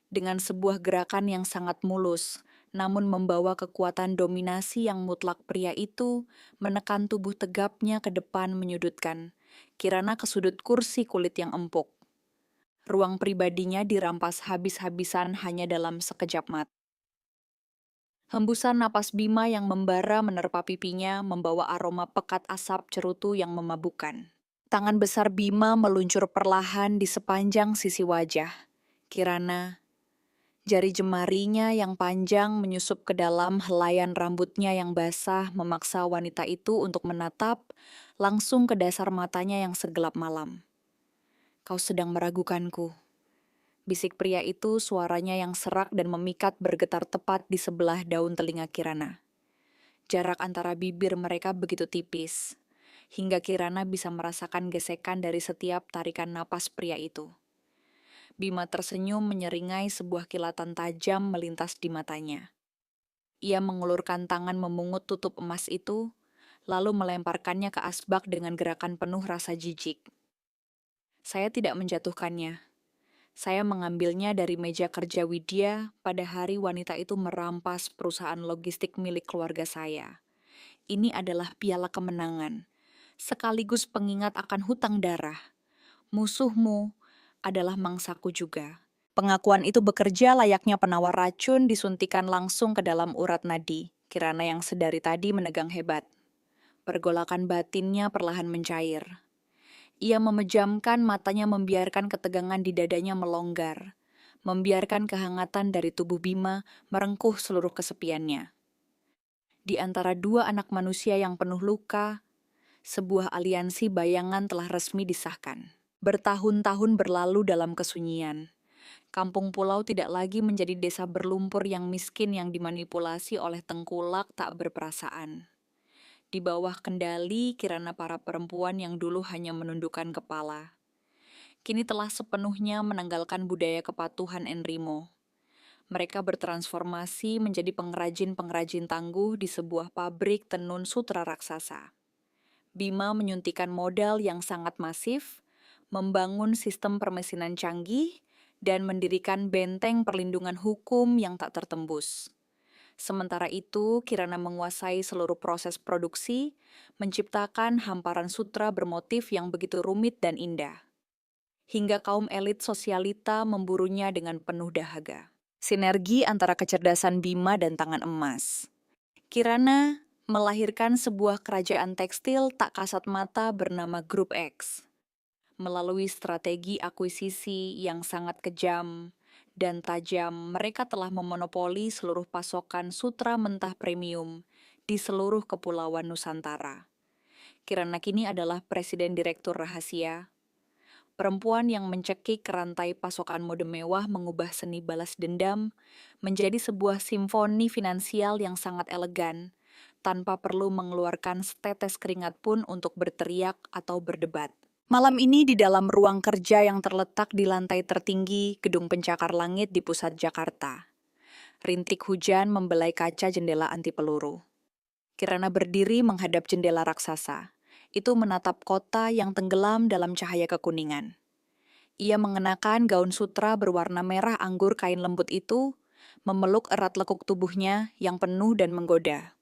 Dengan sebuah gerakan yang sangat mulus, namun membawa kekuatan dominasi yang mutlak, pria itu menekan tubuh tegapnya ke depan menyudutkan Kirana ke sudut kursi kulit yang empuk. Ruang pribadinya dirampas habis-habisan hanya dalam sekejap mata. Hembusan napas Bima yang membara menerpa pipinya membawa aroma pekat asap cerutu yang memabukkan. Tangan besar Bima meluncur perlahan di sepanjang sisi wajah Kirana. Jari jemarinya yang panjang menyusup ke dalam helaian rambutnya yang basah memaksa wanita itu untuk menatap langsung ke dasar matanya yang segelap malam. Kau sedang meragukanku, bisik pria itu, suaranya yang serak dan memikat bergetar tepat di sebelah daun telinga Kirana. Jarak antara bibir mereka begitu tipis, hingga Kirana bisa merasakan gesekan dari setiap tarikan napas pria itu. Bima tersenyum menyeringai, sebuah kilatan tajam melintas di matanya. Ia mengulurkan tangan memungut tutup emas itu, lalu melemparkannya ke asbak dengan gerakan penuh rasa jijik. Saya tidak menjatuhkannya. Saya mengambilnya dari meja kerja Widya pada hari wanita itu merampas perusahaan logistik milik keluarga saya. Ini adalah piala kemenangan, sekaligus pengingat akan hutang darah. Musuhmu adalah mangsaku juga. Pengakuan itu bekerja layaknya penawar racun disuntikan langsung ke dalam urat nadi. Kirana yang sedari tadi menegang hebat. Pergolakan batinnya perlahan mencair. Ia memejamkan matanya, membiarkan ketegangan di dadanya melonggar, membiarkan kehangatan dari tubuh Bima merengkuh seluruh kesepiannya. Di antara dua anak manusia yang penuh luka, sebuah aliansi bayangan telah resmi disahkan. Bertahun-tahun berlalu dalam kesunyian. Kampung pulau tidak lagi menjadi desa berlumpur yang miskin yang dimanipulasi oleh tengkulak tak berperasaan. Di bawah kendali Kirana, para perempuan yang dulu hanya menundukkan kepala, kini telah sepenuhnya menanggalkan budaya kepatuhan Enrimo. Mereka bertransformasi menjadi pengrajin-pengrajin tangguh di sebuah pabrik tenun sutra raksasa. Bima menyuntikkan modal yang sangat masif, membangun sistem permesinan canggih, dan mendirikan benteng perlindungan hukum yang tak tertembus. Sementara itu, Kirana menguasai seluruh proses produksi, menciptakan hamparan sutra bermotif yang begitu rumit dan indah. Hingga kaum elit sosialita memburunya dengan penuh dahaga. Sinergi antara kecerdasan Bima dan tangan emas. Kirana melahirkan sebuah kerajaan tekstil tak kasat mata bernama Grup X. Melalui strategi akuisisi yang sangat kejam dan tajam, mereka telah memonopoli seluruh pasokan sutra mentah premium di seluruh kepulauan Nusantara. Kirana kini adalah presiden direktur rahasia. Perempuan yang mencekik rantai pasokan mode mewah mengubah seni balas dendam menjadi sebuah simfoni finansial yang sangat elegan, tanpa perlu mengeluarkan setetes keringat pun untuk berteriak atau berdebat. Malam ini di dalam ruang kerja yang terletak di lantai tertinggi gedung pencakar langit di pusat Jakarta, rintik hujan membelai kaca jendela anti peluru. Kirana berdiri menghadap jendela raksasa. Itu menatap kota yang tenggelam dalam cahaya kekuningan. Ia mengenakan gaun sutra berwarna merah anggur kain lembut itu, memeluk erat lekuk tubuhnya yang penuh dan menggoda.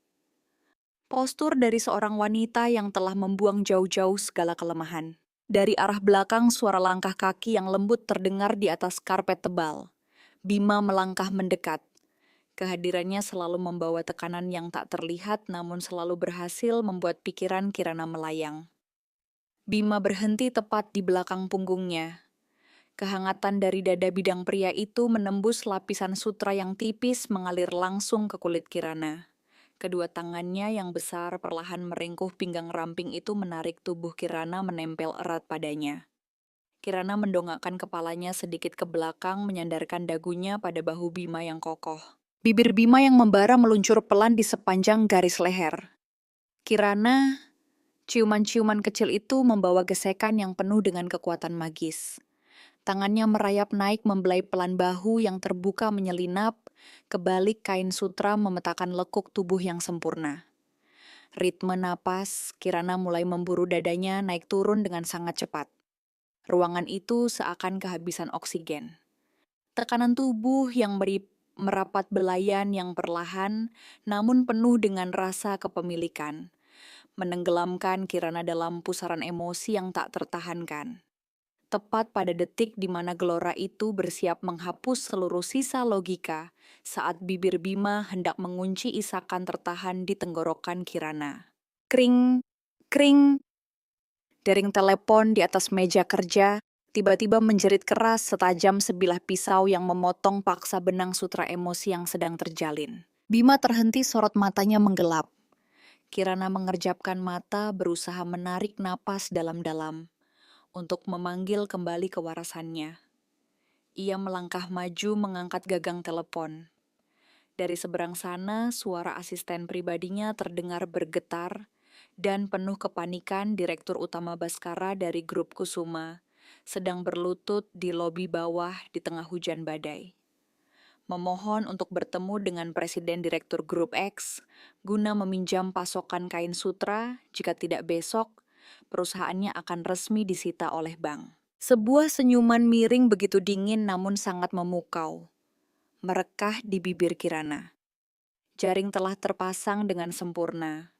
Postur dari seorang wanita yang telah membuang jauh-jauh segala kelemahan. Dari arah belakang, suara langkah kaki yang lembut terdengar di atas karpet tebal. Bima melangkah mendekat. Kehadirannya selalu membawa tekanan yang tak terlihat namun selalu berhasil membuat pikiran Kirana melayang. Bima berhenti tepat di belakang punggungnya. Kehangatan dari dada bidang pria itu menembus lapisan sutra yang tipis mengalir langsung ke kulit Kirana. Kedua tangannya yang besar perlahan meringkuh pinggang ramping itu menarik tubuh Kirana menempel erat padanya. Kirana mendongakkan kepalanya sedikit ke belakang menyandarkan dagunya pada bahu Bima yang kokoh. Bibir Bima yang membara meluncur pelan di sepanjang garis leher. Kirana, ciuman-ciuman kecil itu membawa gesekan yang penuh dengan kekuatan magis. Tangannya merayap naik membelai pelan bahu yang terbuka menyelinap, kebalik kain sutra memetakan lekuk tubuh yang sempurna. Ritme napas, Kirana mulai memburu dadanya naik turun dengan sangat cepat. Ruangan itu seakan kehabisan oksigen. Tekanan tubuh yang merapat belayan yang perlahan, namun penuh dengan rasa kepemilikan, menenggelamkan Kirana dalam pusaran emosi yang tak tertahankan. Tepat pada detik di mana gelora itu bersiap menghapus seluruh sisa logika saat bibir Bima hendak mengunci isakan tertahan di tenggorokan Kirana. Kring, kring. Dering telepon di atas meja kerja tiba-tiba menjerit keras setajam sebilah pisau yang memotong paksa benang sutra emosi yang sedang terjalin. Bima terhenti, sorot matanya menggelap. Kirana mengerjapkan mata, berusaha menarik napas dalam-dalam untuk memanggil kembali kewarasannya. Ia melangkah maju mengangkat gagang telepon. Dari seberang sana, suara asisten pribadinya terdengar bergetar dan penuh kepanikan Direktur Utama Baskara dari grup Kusuma sedang berlutut di lobi bawah di tengah hujan badai. Memohon untuk bertemu dengan Presiden Direktur Grup X guna meminjam pasokan kain sutra jika tidak besok perusahaannya akan resmi disita oleh bank. Sebuah senyuman miring begitu dingin namun sangat memukau, merekah di bibir Kirana. Jaring telah terpasang dengan sempurna.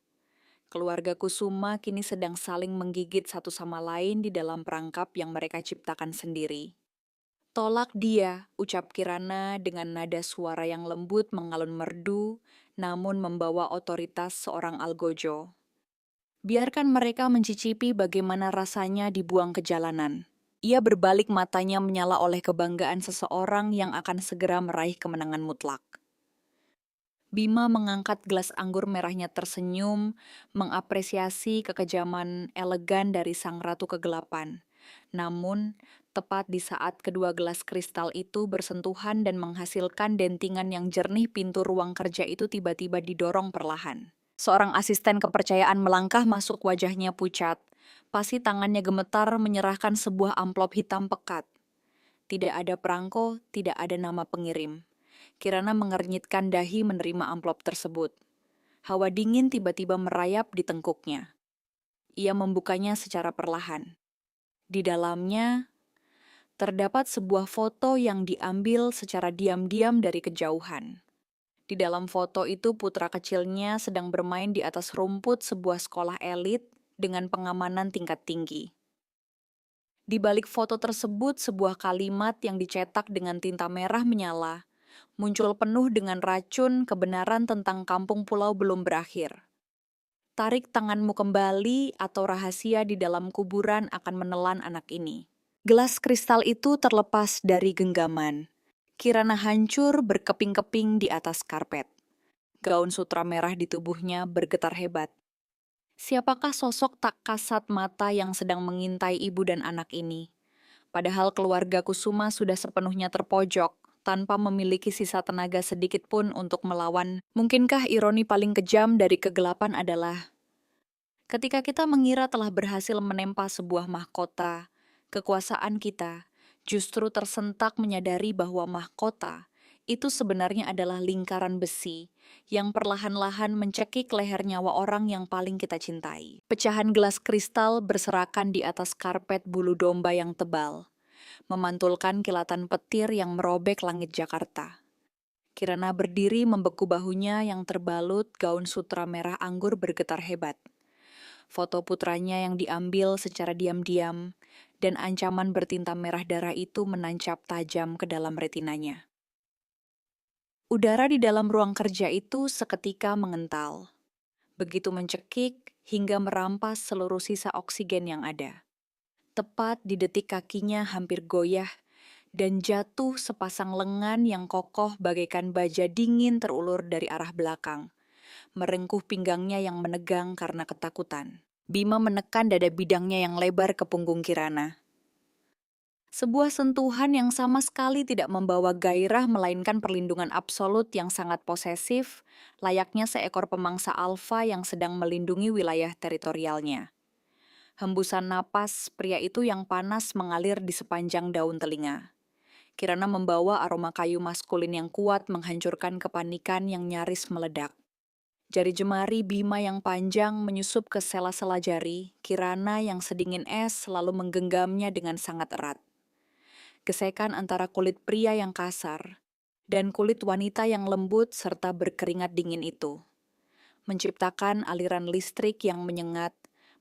Keluarga Kusuma kini sedang saling menggigit satu sama lain di dalam perangkap yang mereka ciptakan sendiri. Tolak dia, ucap Kirana dengan nada suara yang lembut mengalun merdu, namun membawa otoritas seorang algojo. Biarkan mereka mencicipi bagaimana rasanya dibuang ke jalanan. Ia berbalik matanya menyala oleh kebanggaan seseorang yang akan segera meraih kemenangan mutlak. Bima mengangkat gelas anggur merahnya tersenyum, mengapresiasi kekejaman elegan dari sang ratu kegelapan. Namun, tepat di saat kedua gelas kristal itu bersentuhan dan menghasilkan dentingan yang jernih, pintu ruang kerja itu tiba-tiba didorong perlahan. Seorang asisten kepercayaan melangkah masuk, wajahnya pucat. Pasti tangannya gemetar menyerahkan sebuah amplop hitam pekat. Tidak ada perangko, tidak ada nama pengirim. Kirana mengernyitkan dahi menerima amplop tersebut. Hawa dingin tiba-tiba merayap di tengkuknya. Ia membukanya secara perlahan. Di dalamnya, terdapat sebuah foto yang diambil secara diam-diam dari kejauhan. Di dalam foto itu putra kecilnya sedang bermain di atas rumput sebuah sekolah elit dengan pengamanan tingkat tinggi. Di balik foto tersebut sebuah kalimat yang dicetak dengan tinta merah menyala, muncul penuh dengan racun kebenaran tentang kampung pulau belum berakhir. Tarik tanganmu kembali atau rahasia di dalam kuburan akan menelan anak ini. Gelas kristal itu terlepas dari genggaman. Kirana hancur berkeping-keping di atas karpet. Gaun sutra merah di tubuhnya bergetar hebat. Siapakah sosok tak kasat mata yang sedang mengintai ibu dan anak ini? Padahal keluarga Kusuma sudah sepenuhnya terpojok, tanpa memiliki sisa tenaga sedikit pun untuk melawan. Mungkinkah ironi paling kejam dari kegelapan adalah ketika kita mengira telah berhasil menempa sebuah mahkota, kekuasaan kita justru tersentak menyadari bahwa mahkota itu sebenarnya adalah lingkaran besi yang perlahan-lahan mencekik leher nyawa orang yang paling kita cintai. Pecahan gelas kristal berserakan di atas karpet bulu domba yang tebal, memantulkan kilatan petir yang merobek langit Jakarta. Kirana berdiri membeku bahunya yang terbalut gaun sutra merah anggur bergetar hebat. Foto putranya yang diambil secara diam-diam dan ancaman bertinta merah darah itu menancap tajam ke dalam retinanya. Udara di dalam ruang kerja itu seketika mengental. Begitu mencekik hingga merampas seluruh sisa oksigen yang ada. Tepat di detik kakinya hampir goyah dan jatuh sepasang lengan yang kokoh bagaikan baja dingin terulur dari arah belakang, merengkuh pinggangnya yang menegang karena ketakutan. Bima menekan dada bidangnya yang lebar ke punggung Kirana. Sebuah sentuhan yang sama sekali tidak membawa gairah melainkan perlindungan absolut yang sangat posesif, layaknya seekor pemangsa alfa yang sedang melindungi wilayah teritorialnya. Hembusan napas pria itu yang panas mengalir di sepanjang daun telinga. Kirana membawa aroma kayu maskulin yang kuat menghancurkan kepanikan yang nyaris meledak. Jari jemari Bima yang panjang menyusup ke sela-sela jari, Kirana yang sedingin es lalu menggenggamnya dengan sangat erat. Gesekan antara kulit pria yang kasar dan kulit wanita yang lembut serta berkeringat dingin itu menciptakan aliran listrik yang menyengat,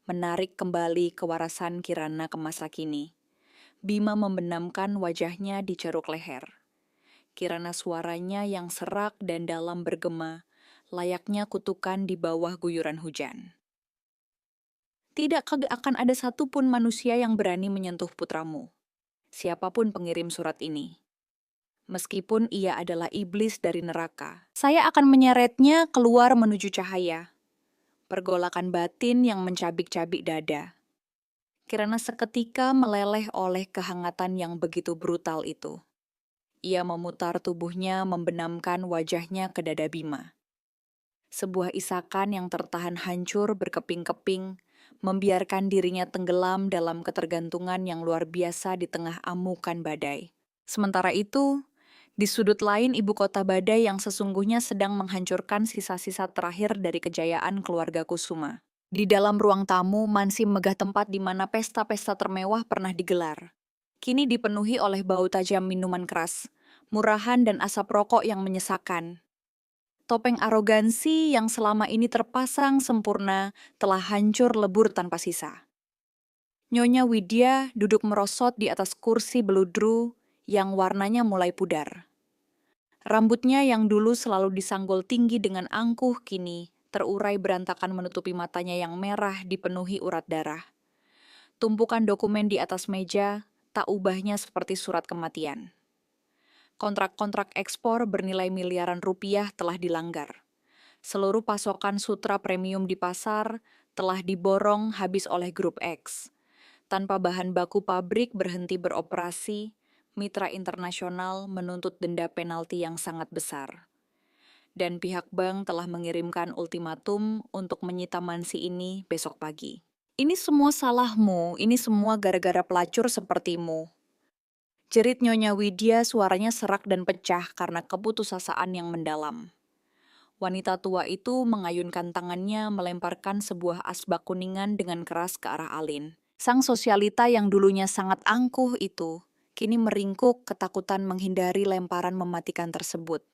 menarik kembali kewarasan Kirana ke masa kini. Bima membenamkan wajahnya di ceruk leher. Kirana suaranya yang serak dan dalam bergema, layaknya kutukan di bawah guyuran hujan. Tidak akan ada satupun manusia yang berani menyentuh putramu. Siapapun pengirim surat ini. Meskipun ia adalah iblis dari neraka, saya akan menyeretnya keluar menuju cahaya. Pergolakan batin yang mencabik-cabik dada. Kirana seketika meleleh oleh kehangatan yang begitu brutal itu. Ia memutar tubuhnya membenamkan wajahnya ke dada Bima. Sebuah isakan yang tertahan hancur berkeping-keping, membiarkan dirinya tenggelam dalam ketergantungan yang luar biasa di tengah amukan badai. Sementara itu, di sudut lain ibu kota badai yang sesungguhnya sedang menghancurkan sisa-sisa terakhir dari kejayaan keluarga Kusuma. Di dalam ruang tamu, Mansi megah tempat di mana pesta-pesta termewah pernah digelar. Kini dipenuhi oleh bau tajam minuman keras, murahan dan asap rokok yang menyesakan. Topeng arogansi yang selama ini terpasang sempurna telah hancur lebur tanpa sisa. Nyonya Widya duduk merosot di atas kursi beludru yang warnanya mulai pudar. Rambutnya yang dulu selalu disanggul tinggi dengan angkuh kini terurai berantakan menutupi matanya yang merah dipenuhi urat darah. Tumpukan dokumen di atas meja tak ubahnya seperti surat kematian. Kontrak-kontrak ekspor bernilai miliaran rupiah telah dilanggar. Seluruh pasokan sutra premium di pasar telah diborong habis oleh grup X. Tanpa bahan baku pabrik berhenti beroperasi, mitra internasional menuntut denda penalti yang sangat besar. Dan pihak bank telah mengirimkan ultimatum untuk menyita mansi ini besok pagi. Ini semua salahmu, ini semua gara-gara pelacur sepertimu. Jerit Nyonya Widya suaranya serak dan pecah karena keputusasaan yang mendalam. Wanita tua itu mengayunkan tangannya melemparkan sebuah asbak kuningan dengan keras ke arah Alin. Sang sosialita yang dulunya sangat angkuh itu, kini meringkuk ketakutan menghindari lemparan mematikan tersebut.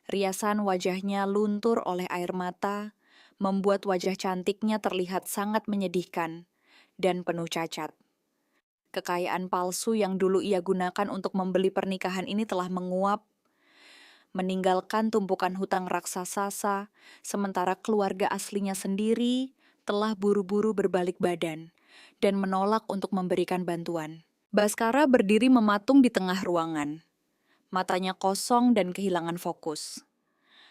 Riasan wajahnya luntur oleh air mata, membuat wajah cantiknya terlihat sangat menyedihkan dan penuh cacat. Kekayaan palsu yang dulu ia gunakan untuk membeli pernikahan ini telah menguap, meninggalkan tumpukan hutang raksasa, sementara keluarga aslinya sendiri telah buru-buru berbalik badan dan menolak untuk memberikan bantuan. Baskara berdiri mematung di tengah ruangan. Matanya kosong dan kehilangan fokus.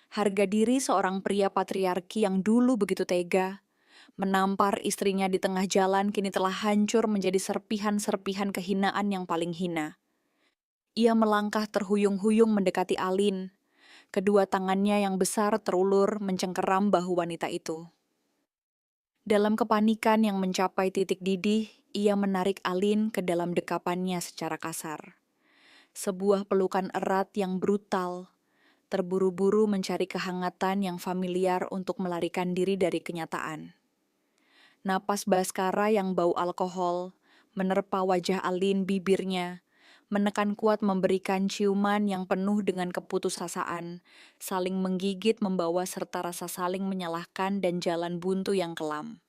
Harga diri seorang pria patriarki yang dulu begitu tega, menampar istrinya di tengah jalan kini telah hancur menjadi serpihan-serpihan kehinaan yang paling hina. Ia melangkah terhuyung-huyung mendekati Alin. Kedua tangannya yang besar terulur mencengkeram bahu wanita itu. Dalam kepanikan yang mencapai titik didih, ia menarik Alin ke dalam dekapannya secara kasar. Sebuah pelukan erat yang brutal, terburu-buru mencari kehangatan yang familiar untuk melarikan diri dari kenyataan. Napas Baskara yang bau alkohol menerpa wajah Alin bibirnya, Menekan kuat memberikan ciuman yang penuh dengan keputusasaan, saling menggigit membawa serta rasa saling menyalahkan dan jalan buntu yang kelam.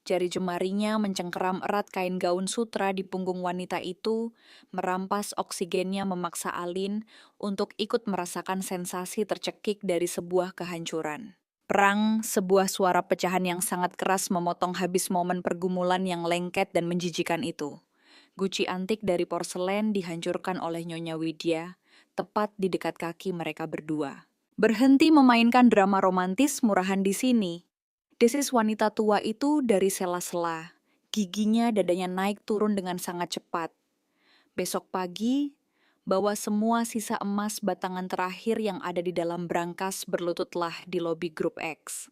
Jari jemarinya mencengkeram erat kain gaun sutra di punggung wanita itu, merampas oksigennya memaksa Alin untuk ikut merasakan sensasi tercekik dari sebuah kehancuran. Perang, sebuah suara pecahan yang sangat keras memotong habis momen pergumulan yang lengket dan menjijikan itu. Guci antik dari porselen dihancurkan oleh Nyonya Widya, tepat di dekat kaki mereka berdua. Berhenti memainkan drama romantis murahan di sini. Desis wanita tua itu dari sela-sela. Giginya dadanya naik turun dengan sangat cepat. Besok pagi, bawa semua sisa emas batangan terakhir yang ada di dalam brankas berlututlah di lobi grup X.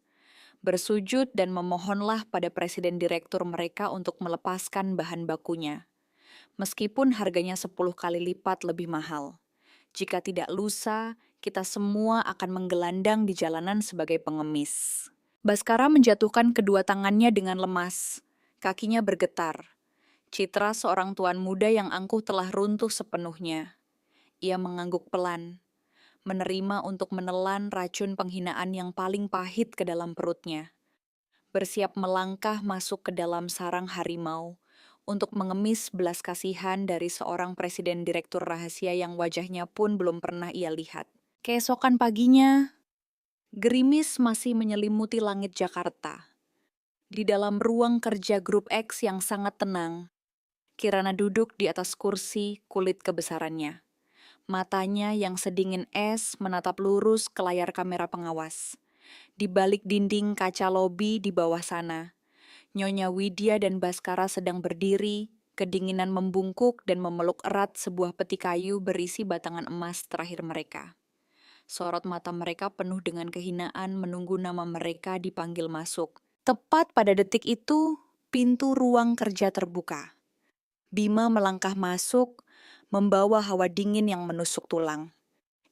Bersujud dan memohonlah pada presiden direktur mereka untuk melepaskan bahan bakunya. Meskipun harganya 10 kali lipat lebih mahal. Jika tidak lusa, kita semua akan menggelandang di jalanan sebagai pengemis. Baskara menjatuhkan kedua tangannya dengan lemas. Kakinya bergetar. Citra seorang tuan muda yang angkuh telah runtuh sepenuhnya. Ia mengangguk pelan, menerima untuk menelan racun penghinaan yang paling pahit ke dalam perutnya. Bersiap melangkah masuk ke dalam sarang harimau, untuk mengemis belas kasihan dari seorang presiden direktur rahasia yang wajahnya pun belum pernah ia lihat. Keesokan paginya, gerimis masih menyelimuti langit Jakarta. Di dalam ruang kerja grup X yang sangat tenang, Kirana duduk di atas kursi kulit kebesarannya. Matanya yang sedingin es menatap lurus ke layar kamera pengawas. Di balik dinding kaca lobi di bawah sana, Nyonya Widya dan Baskara sedang berdiri, kedinginan membungkuk dan memeluk erat sebuah peti kayu berisi batangan emas terakhir mereka. Sorot mata mereka penuh dengan kehinaan menunggu nama mereka dipanggil masuk. Tepat pada detik itu, pintu ruang kerja terbuka. Bima melangkah masuk, membawa hawa dingin yang menusuk tulang.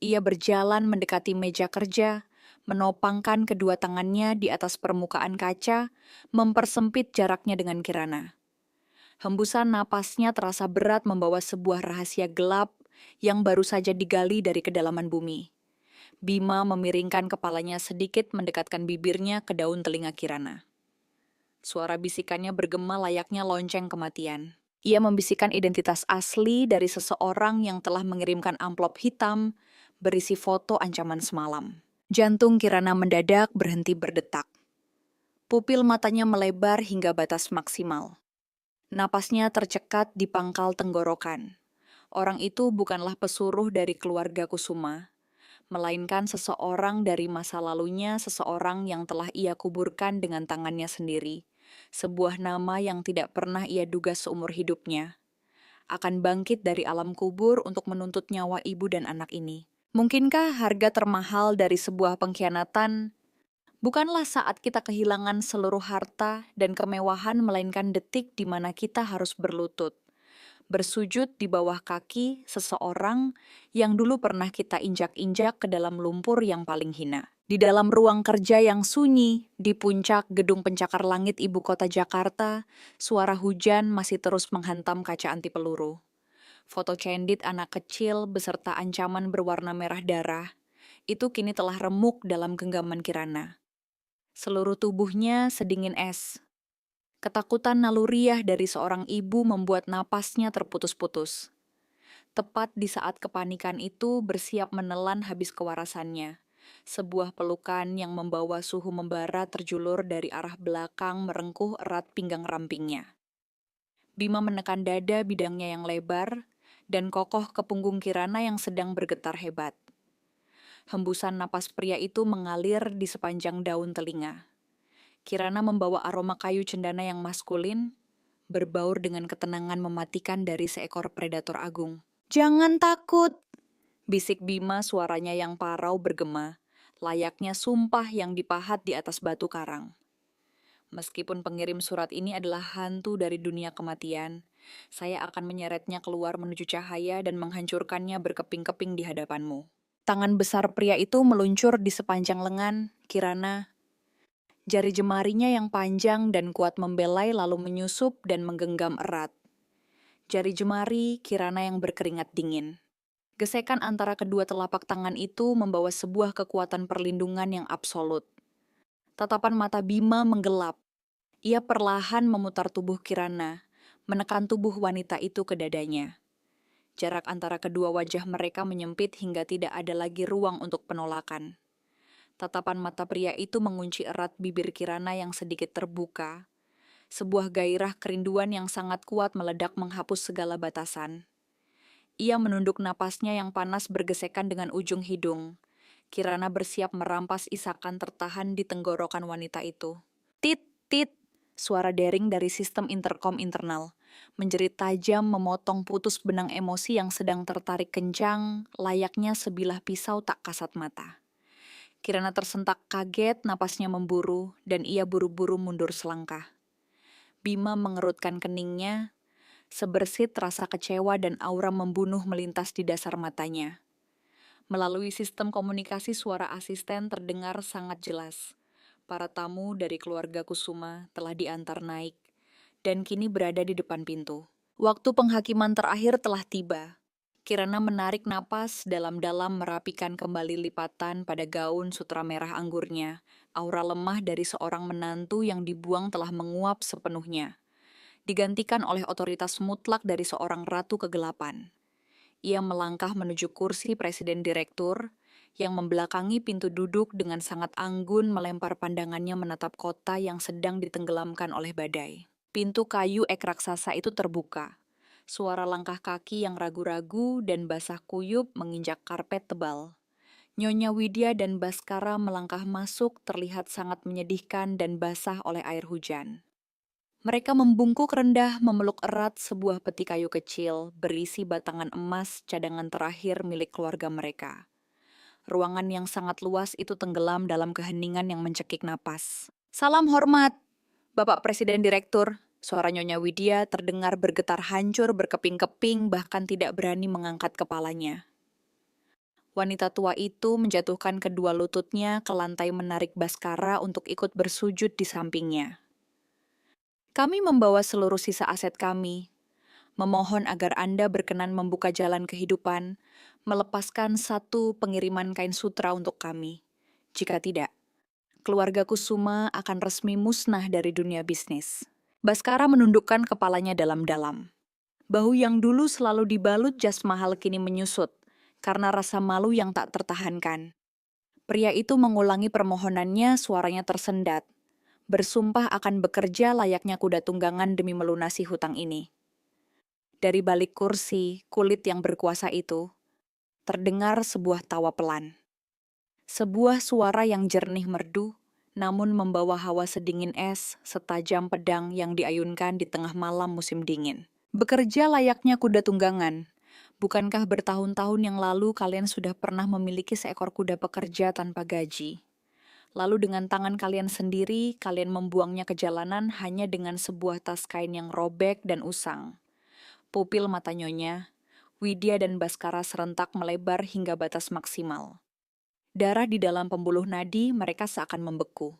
Ia berjalan mendekati meja kerja, menopangkan kedua tangannya di atas permukaan kaca, mempersempit jaraknya dengan Kirana. Hembusan napasnya terasa berat membawa sebuah rahasia gelap yang baru saja digali dari kedalaman bumi. Bima memiringkan kepalanya sedikit mendekatkan bibirnya ke daun telinga Kirana. Suara bisikannya bergema layaknya lonceng kematian. Ia membisikkan identitas asli dari seseorang yang telah mengirimkan amplop hitam berisi foto ancaman semalam. Jantung Kirana mendadak berhenti berdetak. Pupil matanya melebar hingga batas maksimal. Napasnya tercekat di pangkal tenggorokan. Orang itu bukanlah pesuruh dari keluarga Kusuma, melainkan seseorang dari masa lalunya, seseorang yang telah ia kuburkan dengan tangannya sendiri. Sebuah nama yang tidak pernah ia duga seumur hidupnya. Akan bangkit dari alam kubur untuk menuntut nyawa ibu dan anak ini. Mungkinkah harga termahal dari sebuah pengkhianatan bukanlah saat kita kehilangan seluruh harta dan kemewahan, melainkan detik di mana kita harus berlutut, bersujud di bawah kaki seseorang yang dulu pernah kita injak-injak ke dalam lumpur yang paling hina. Di dalam ruang kerja yang sunyi, di puncak gedung pencakar langit ibu kota Jakarta, suara hujan masih terus menghantam kaca anti peluru. Foto candid anak kecil beserta ancaman berwarna merah darah, itu kini telah remuk dalam genggaman Kirana. Seluruh tubuhnya sedingin es. Ketakutan naluriah dari seorang ibu membuat napasnya terputus-putus. Tepat di saat kepanikan itu bersiap menelan habis kewarasannya. Sebuah pelukan yang membawa suhu membara terjulur dari arah belakang merengkuh erat pinggang rampingnya. Bima menekan dada bidangnya yang lebar dan kokoh ke punggung Kirana yang sedang bergetar hebat. Hembusan napas pria itu mengalir di sepanjang daun telinga. Kirana membawa aroma kayu cendana yang maskulin, berbaur dengan ketenangan mematikan dari seekor predator agung. "Jangan takut!" bisik Bima, suaranya yang parau bergema, layaknya sumpah yang dipahat di atas batu karang. Meskipun pengirim surat ini adalah hantu dari dunia kematian, saya akan menyeretnya keluar menuju cahaya dan menghancurkannya berkeping-keping di hadapanmu. Tangan besar pria itu meluncur di sepanjang lengan Kirana. Jari jemarinya yang panjang dan kuat membelai lalu menyusup dan menggenggam erat. Jari jemari Kirana yang berkeringat dingin. Gesekan antara kedua telapak tangan itu membawa sebuah kekuatan perlindungan yang absolut. Tatapan mata Bima menggelap. Ia perlahan memutar tubuh Kirana, menekan tubuh wanita itu ke dadanya. Jarak antara kedua wajah mereka menyempit hingga tidak ada lagi ruang untuk penolakan. Tatapan mata pria itu mengunci erat bibir Kirana yang sedikit terbuka. Sebuah gairah kerinduan yang sangat kuat meledak menghapus segala batasan. Ia menunduk napasnya yang panas bergesekan dengan ujung hidung. Kirana bersiap merampas isakan tertahan di tenggorokan wanita itu. Tit, tit, suara dering dari sistem interkom internal. Menjerit tajam memotong putus benang emosi yang sedang tertarik kencang, layaknya sebilah pisau tak kasat mata. Kirana tersentak kaget, napasnya memburu, dan ia buru-buru mundur selangkah. Bima mengerutkan keningnya, sebersit rasa kecewa dan aura membunuh melintas di dasar matanya. Melalui sistem komunikasi suara asisten terdengar sangat jelas. Para tamu dari keluarga Kusuma telah diantar naik, dan kini berada di depan pintu. Waktu penghakiman terakhir telah tiba. Kirana menarik napas dalam-dalam merapikan kembali lipatan pada gaun sutra merah anggurnya. Aura lemah dari seorang menantu yang dibuang telah menguap sepenuhnya, digantikan oleh otoritas mutlak dari seorang ratu kegelapan. Ia melangkah menuju kursi presiden direktur, yang membelakangi pintu duduk dengan sangat anggun melempar pandangannya menatap kota yang sedang ditenggelamkan oleh badai. Pintu kayu ek raksasa itu terbuka. Suara langkah kaki yang ragu-ragu dan basah kuyup menginjak karpet tebal. Nyonya Widya dan Baskara melangkah masuk terlihat sangat menyedihkan dan basah oleh air hujan. Mereka membungkuk rendah memeluk erat sebuah peti kayu kecil berisi batangan emas cadangan terakhir milik keluarga mereka. Ruangan yang sangat luas itu tenggelam dalam keheningan yang mencekik napas. Salam hormat, Bapak Presiden Direktur. Suara Nyonya Widya terdengar bergetar hancur berkeping-keping bahkan tidak berani mengangkat kepalanya. Wanita tua itu menjatuhkan kedua lututnya ke lantai menarik Baskara untuk ikut bersujud di sampingnya. Kami membawa seluruh sisa aset kami. Memohon agar Anda berkenan membuka jalan kehidupan, melepaskan satu pengiriman kain sutra untuk kami. Jika tidak, keluarga Kusuma akan resmi musnah dari dunia bisnis. Baskara menundukkan kepalanya dalam-dalam. Bahu yang dulu selalu dibalut jas mahal kini menyusut, karena rasa malu yang tak tertahankan. Pria itu mengulangi permohonannya, suaranya tersendat. Bersumpah akan bekerja layaknya kuda tunggangan demi melunasi hutang ini. Dari balik kursi, kulit yang berkuasa itu, terdengar sebuah tawa pelan. Sebuah suara yang jernih merdu, namun membawa hawa sedingin es, setajam pedang yang diayunkan di tengah malam musim dingin. Bekerja layaknya kuda tunggangan. Bukankah bertahun-tahun yang lalu kalian sudah pernah memiliki seekor kuda pekerja tanpa gaji? Lalu dengan tangan kalian sendiri, kalian membuangnya ke jalanan hanya dengan sebuah tas kain yang robek dan usang. Pupil mata Nyonya, Widya dan Baskara serentak melebar hingga batas maksimal. Darah di dalam pembuluh nadi mereka seakan membeku.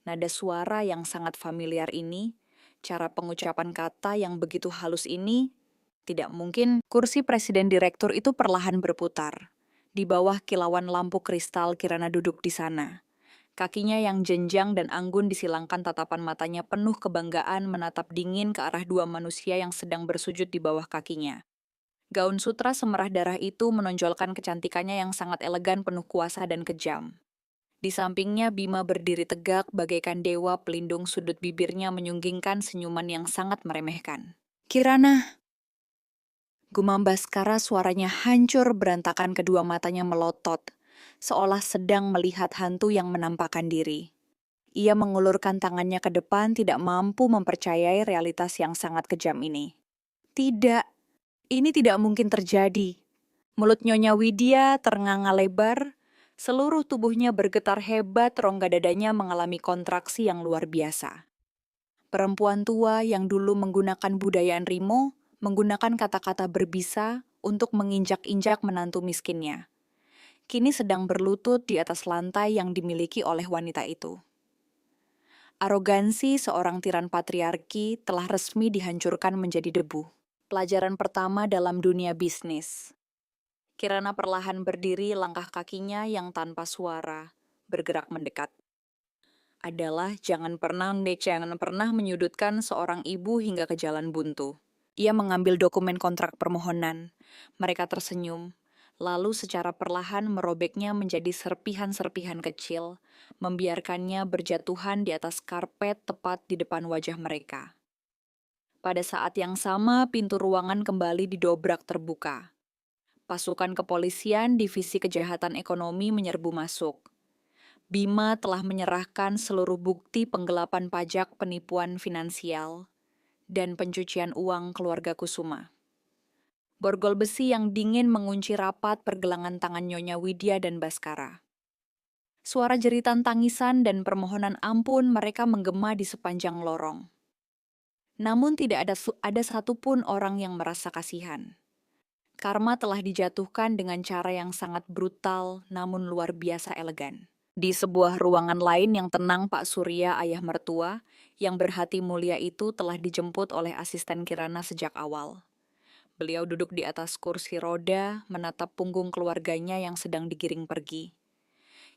Nada suara yang sangat familiar ini, cara pengucapan kata yang begitu halus ini, tidak mungkin. Kursi presiden direktur itu perlahan berputar. Di bawah kilauan lampu kristal Kirana duduk di sana. Kakinya yang jenjang dan anggun disilangkan tatapan matanya penuh kebanggaan menatap dingin ke arah dua manusia yang sedang bersujud di bawah kakinya. Gaun sutra semerah darah itu menonjolkan kecantikannya yang sangat elegan penuh kuasa dan kejam. Di sampingnya Bima berdiri tegak bagaikan dewa pelindung, sudut bibirnya menyunggingkan senyuman yang sangat meremehkan. Kirana, gumam Baskara, suaranya hancur berantakan, kedua matanya melotot, seolah sedang melihat hantu yang menampakkan diri. Ia mengulurkan tangannya ke depan, tidak mampu mempercayai realitas yang sangat kejam ini. Tidak, ini tidak mungkin terjadi. Mulut Nyonya Widya ternganga lebar, seluruh tubuhnya bergetar hebat, rongga dadanya mengalami kontraksi yang luar biasa. Perempuan tua yang dulu menggunakan budayaan Rimo, menggunakan kata-kata berbisa untuk menginjak-injak menantu miskinnya, kini sedang berlutut di atas lantai yang dimiliki oleh wanita itu. Arogansi seorang tiran patriarki telah resmi dihancurkan menjadi debu. Pelajaran pertama dalam dunia bisnis. Kirana perlahan berdiri, langkah kakinya yang tanpa suara bergerak mendekat. Adalah jangan pernah menyudutkan seorang ibu hingga ke jalan buntu. Ia mengambil dokumen kontrak permohonan. Mereka tersenyum, lalu secara perlahan merobeknya menjadi serpihan-serpihan kecil, membiarkannya berjatuhan di atas karpet tepat di depan wajah mereka. Pada saat yang sama, pintu ruangan kembali didobrak terbuka. Pasukan kepolisian Divisi Kejahatan Ekonomi menyerbu masuk. Bima telah menyerahkan seluruh bukti penggelapan pajak, penipuan finansial, dan pencucian uang keluarga Kusuma. Borgol besi yang dingin mengunci rapat pergelangan tangan Nyonya Widya dan Baskara. Suara jeritan tangisan dan permohonan ampun mereka menggema di sepanjang lorong. Namun tidak ada satupun orang yang merasa kasihan. Karma telah dijatuhkan dengan cara yang sangat brutal namun luar biasa elegan. Di sebuah ruangan lain yang tenang, Pak Surya, ayah mertua, yang berhati mulia itu telah dijemput oleh asisten Kirana sejak awal. Beliau duduk di atas kursi roda, menatap punggung keluarganya yang sedang digiring pergi.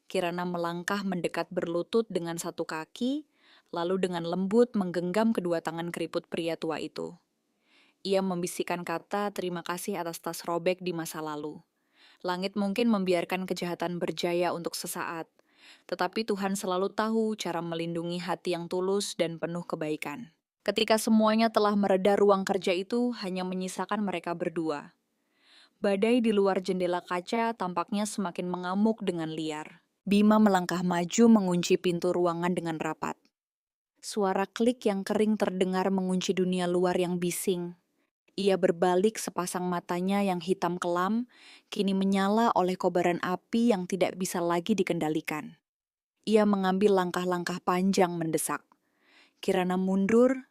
Kirana melangkah mendekat berlutut dengan satu kaki, lalu dengan lembut menggenggam kedua tangan keriput pria tua itu. Ia membisikkan kata terima kasih atas tas robek di masa lalu. Langit mungkin membiarkan kejahatan berjaya untuk sesaat, tetapi Tuhan selalu tahu cara melindungi hati yang tulus dan penuh kebaikan. Ketika semuanya telah mereda, ruang kerja itu hanya menyisakan mereka berdua. Badai di luar jendela kaca tampaknya semakin mengamuk dengan liar. Bima melangkah maju mengunci pintu ruangan dengan rapat. Suara klik yang kering terdengar mengunci dunia luar yang bising. Ia berbalik, sepasang matanya yang hitam kelam kini menyala oleh kobaran api yang tidak bisa lagi dikendalikan. Ia mengambil langkah-langkah panjang mendesak. Kirana mundur,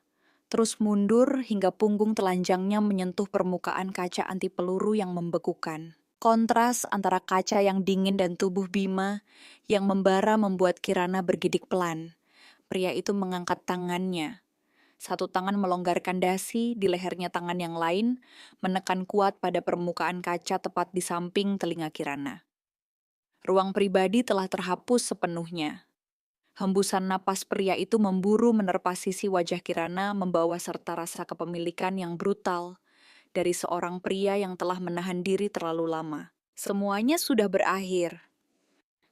terus mundur hingga punggung telanjangnya menyentuh permukaan kaca anti peluru yang membekukan. Kontras antara kaca yang dingin dan tubuh Bima yang membara membuat Kirana bergidik pelan. Pria itu mengangkat tangannya. Satu tangan melonggarkan dasi, di lehernya tangan yang lain menekan kuat pada permukaan kaca tepat di samping telinga Kirana. Ruang pribadi telah terhapus sepenuhnya. Hembusan napas pria itu memburu menerpa sisi wajah Kirana, membawa serta rasa kepemilikan yang brutal dari seorang pria yang telah menahan diri terlalu lama. Semuanya sudah berakhir.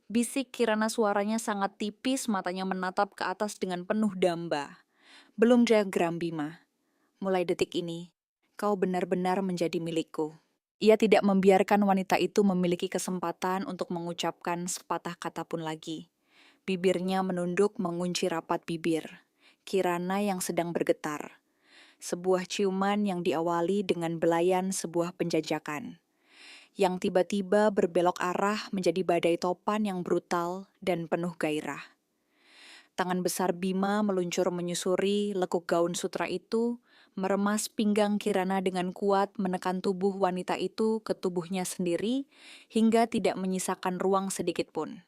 Bisik Kirana, suaranya sangat tipis, matanya menatap ke atas dengan penuh damba. Belum diagram, Bima. Mulai detik ini, kau benar-benar menjadi milikku. Ia tidak membiarkan wanita itu memiliki kesempatan untuk mengucapkan sepatah kata pun lagi. Bibirnya menunduk mengunci rapat bibir. Kirana yang sedang bergetar. Sebuah ciuman yang diawali dengan belayan sebuah penjajakan. Yang tiba-tiba berbelok arah menjadi badai topan yang brutal dan penuh gairah. Tangan besar Bima meluncur menyusuri lekuk gaun sutra itu, meremas pinggang Kirana dengan kuat, menekan tubuh wanita itu ke tubuhnya sendiri, hingga tidak menyisakan ruang sedikit pun.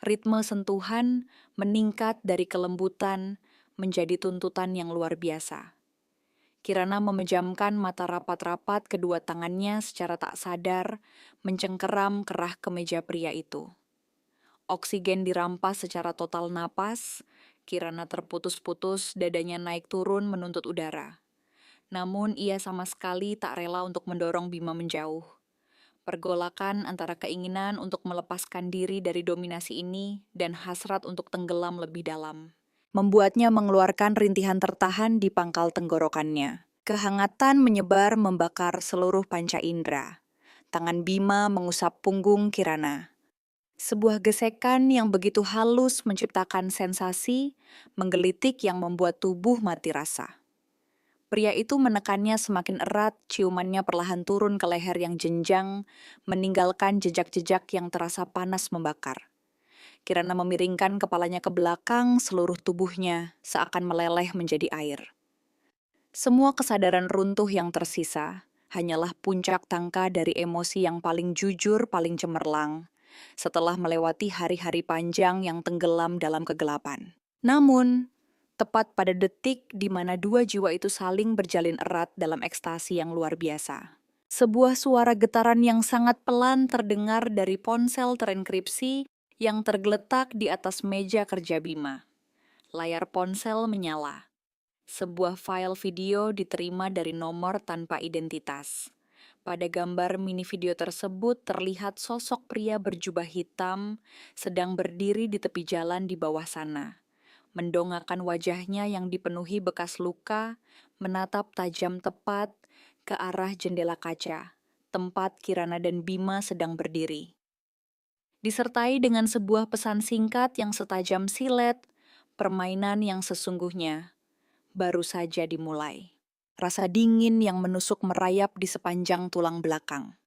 Ritme sentuhan meningkat dari kelembutan menjadi tuntutan yang luar biasa. Kirana memejamkan mata rapat-rapat, kedua tangannya secara tak sadar mencengkeram kerah kemeja pria itu. Oksigen dirampas secara total napas, Kirana terputus-putus, dadanya naik turun menuntut udara. Namun ia sama sekali tak rela untuk mendorong Bima menjauh. Pergolakan antara keinginan untuk melepaskan diri dari dominasi ini dan hasrat untuk tenggelam lebih dalam membuatnya mengeluarkan rintihan tertahan di pangkal tenggorokannya. Kehangatan menyebar membakar seluruh panca indera. Tangan Bima mengusap punggung Kirana. Sebuah gesekan yang begitu halus menciptakan sensasi menggelitik yang membuat tubuh mati rasa. Pria itu menekannya semakin erat, ciumannya perlahan turun ke leher yang jenjang, meninggalkan jejak-jejak yang terasa panas membakar. Kirana memiringkan kepalanya ke belakang, seluruh tubuhnya seakan meleleh menjadi air. Semua kesadaran runtuh yang tersisa hanyalah puncak tangka dari emosi yang paling jujur, paling cemerlang, setelah melewati hari-hari panjang yang tenggelam dalam kegelapan. Namun, tepat pada detik di mana dua jiwa itu saling berjalin erat dalam ekstasi yang luar biasa. Sebuah suara getaran yang sangat pelan terdengar dari ponsel terenkripsi yang tergeletak di atas meja kerja Bima. Layar ponsel menyala. Sebuah file video diterima dari nomor tanpa identitas. Pada gambar mini video tersebut terlihat sosok pria berjubah hitam sedang berdiri di tepi jalan di bawah sana. Mendongakkan wajahnya yang dipenuhi bekas luka, menatap tajam tepat ke arah jendela kaca, tempat Kirana dan Bima sedang berdiri. Disertai dengan sebuah pesan singkat yang setajam silet, permainan yang sesungguhnya baru saja dimulai. Rasa dingin yang menusuk merayap di sepanjang tulang belakang.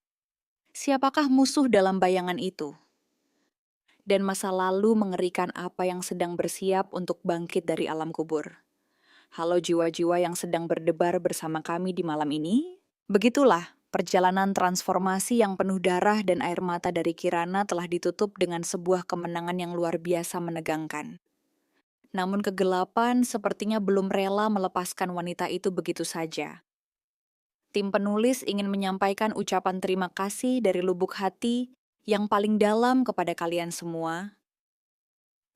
Siapakah musuh dalam bayangan itu? Dan masa lalu mengerikan apa yang sedang bersiap untuk bangkit dari alam kubur. Halo jiwa-jiwa yang sedang berdebar bersama kami di malam ini. Begitulah, perjalanan transformasi yang penuh darah dan air mata dari Kirana telah ditutup dengan sebuah kemenangan yang luar biasa menegangkan. Namun kegelapan sepertinya belum rela melepaskan wanita itu begitu saja. Tim penulis ingin menyampaikan ucapan terima kasih dari lubuk hati yang paling dalam kepada kalian semua.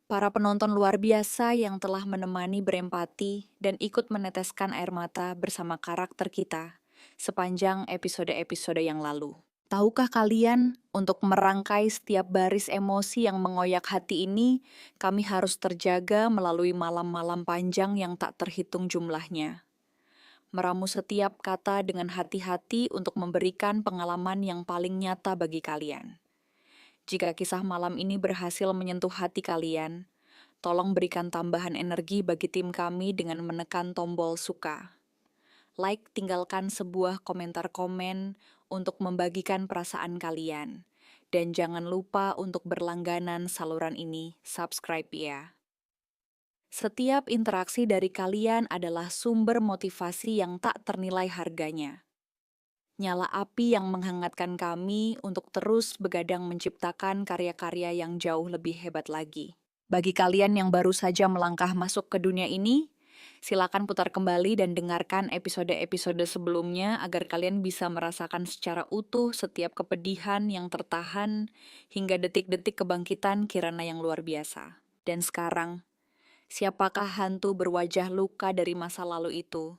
Para penonton luar biasa yang telah menemani berempati dan ikut meneteskan air mata bersama karakter kita sepanjang episode-episode yang lalu. Tahukah kalian, untuk merangkai setiap baris emosi yang mengoyak hati ini, kami harus terjaga melalui malam-malam panjang yang tak terhitung jumlahnya. Meramu setiap kata dengan hati-hati untuk memberikan pengalaman yang paling nyata bagi kalian. Jika kisah malam ini berhasil menyentuh hati kalian, tolong berikan tambahan energi bagi tim kami dengan menekan tombol suka. Like, tinggalkan sebuah komentar komen untuk membagikan perasaan kalian. Dan jangan lupa untuk berlangganan saluran ini, subscribe ya. Setiap interaksi dari kalian adalah sumber motivasi yang tak ternilai harganya. Nyala api yang menghangatkan kami untuk terus begadang menciptakan karya-karya yang jauh lebih hebat lagi. Bagi kalian yang baru saja melangkah masuk ke dunia ini, silakan putar kembali dan dengarkan episode-episode sebelumnya agar kalian bisa merasakan secara utuh setiap kepedihan yang tertahan hingga detik-detik kebangkitan Kirana yang luar biasa. Dan sekarang, siapakah hantu berwajah luka dari masa lalu itu?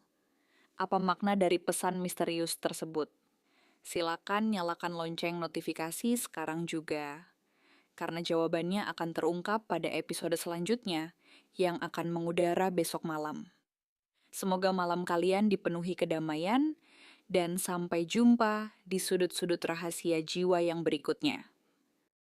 Apa makna dari pesan misterius tersebut? Silakan nyalakan lonceng notifikasi sekarang juga. Karena jawabannya akan terungkap pada episode selanjutnya yang akan mengudara besok malam. Semoga malam kalian dipenuhi kedamaian, dan sampai jumpa di sudut-sudut rahasia jiwa yang berikutnya.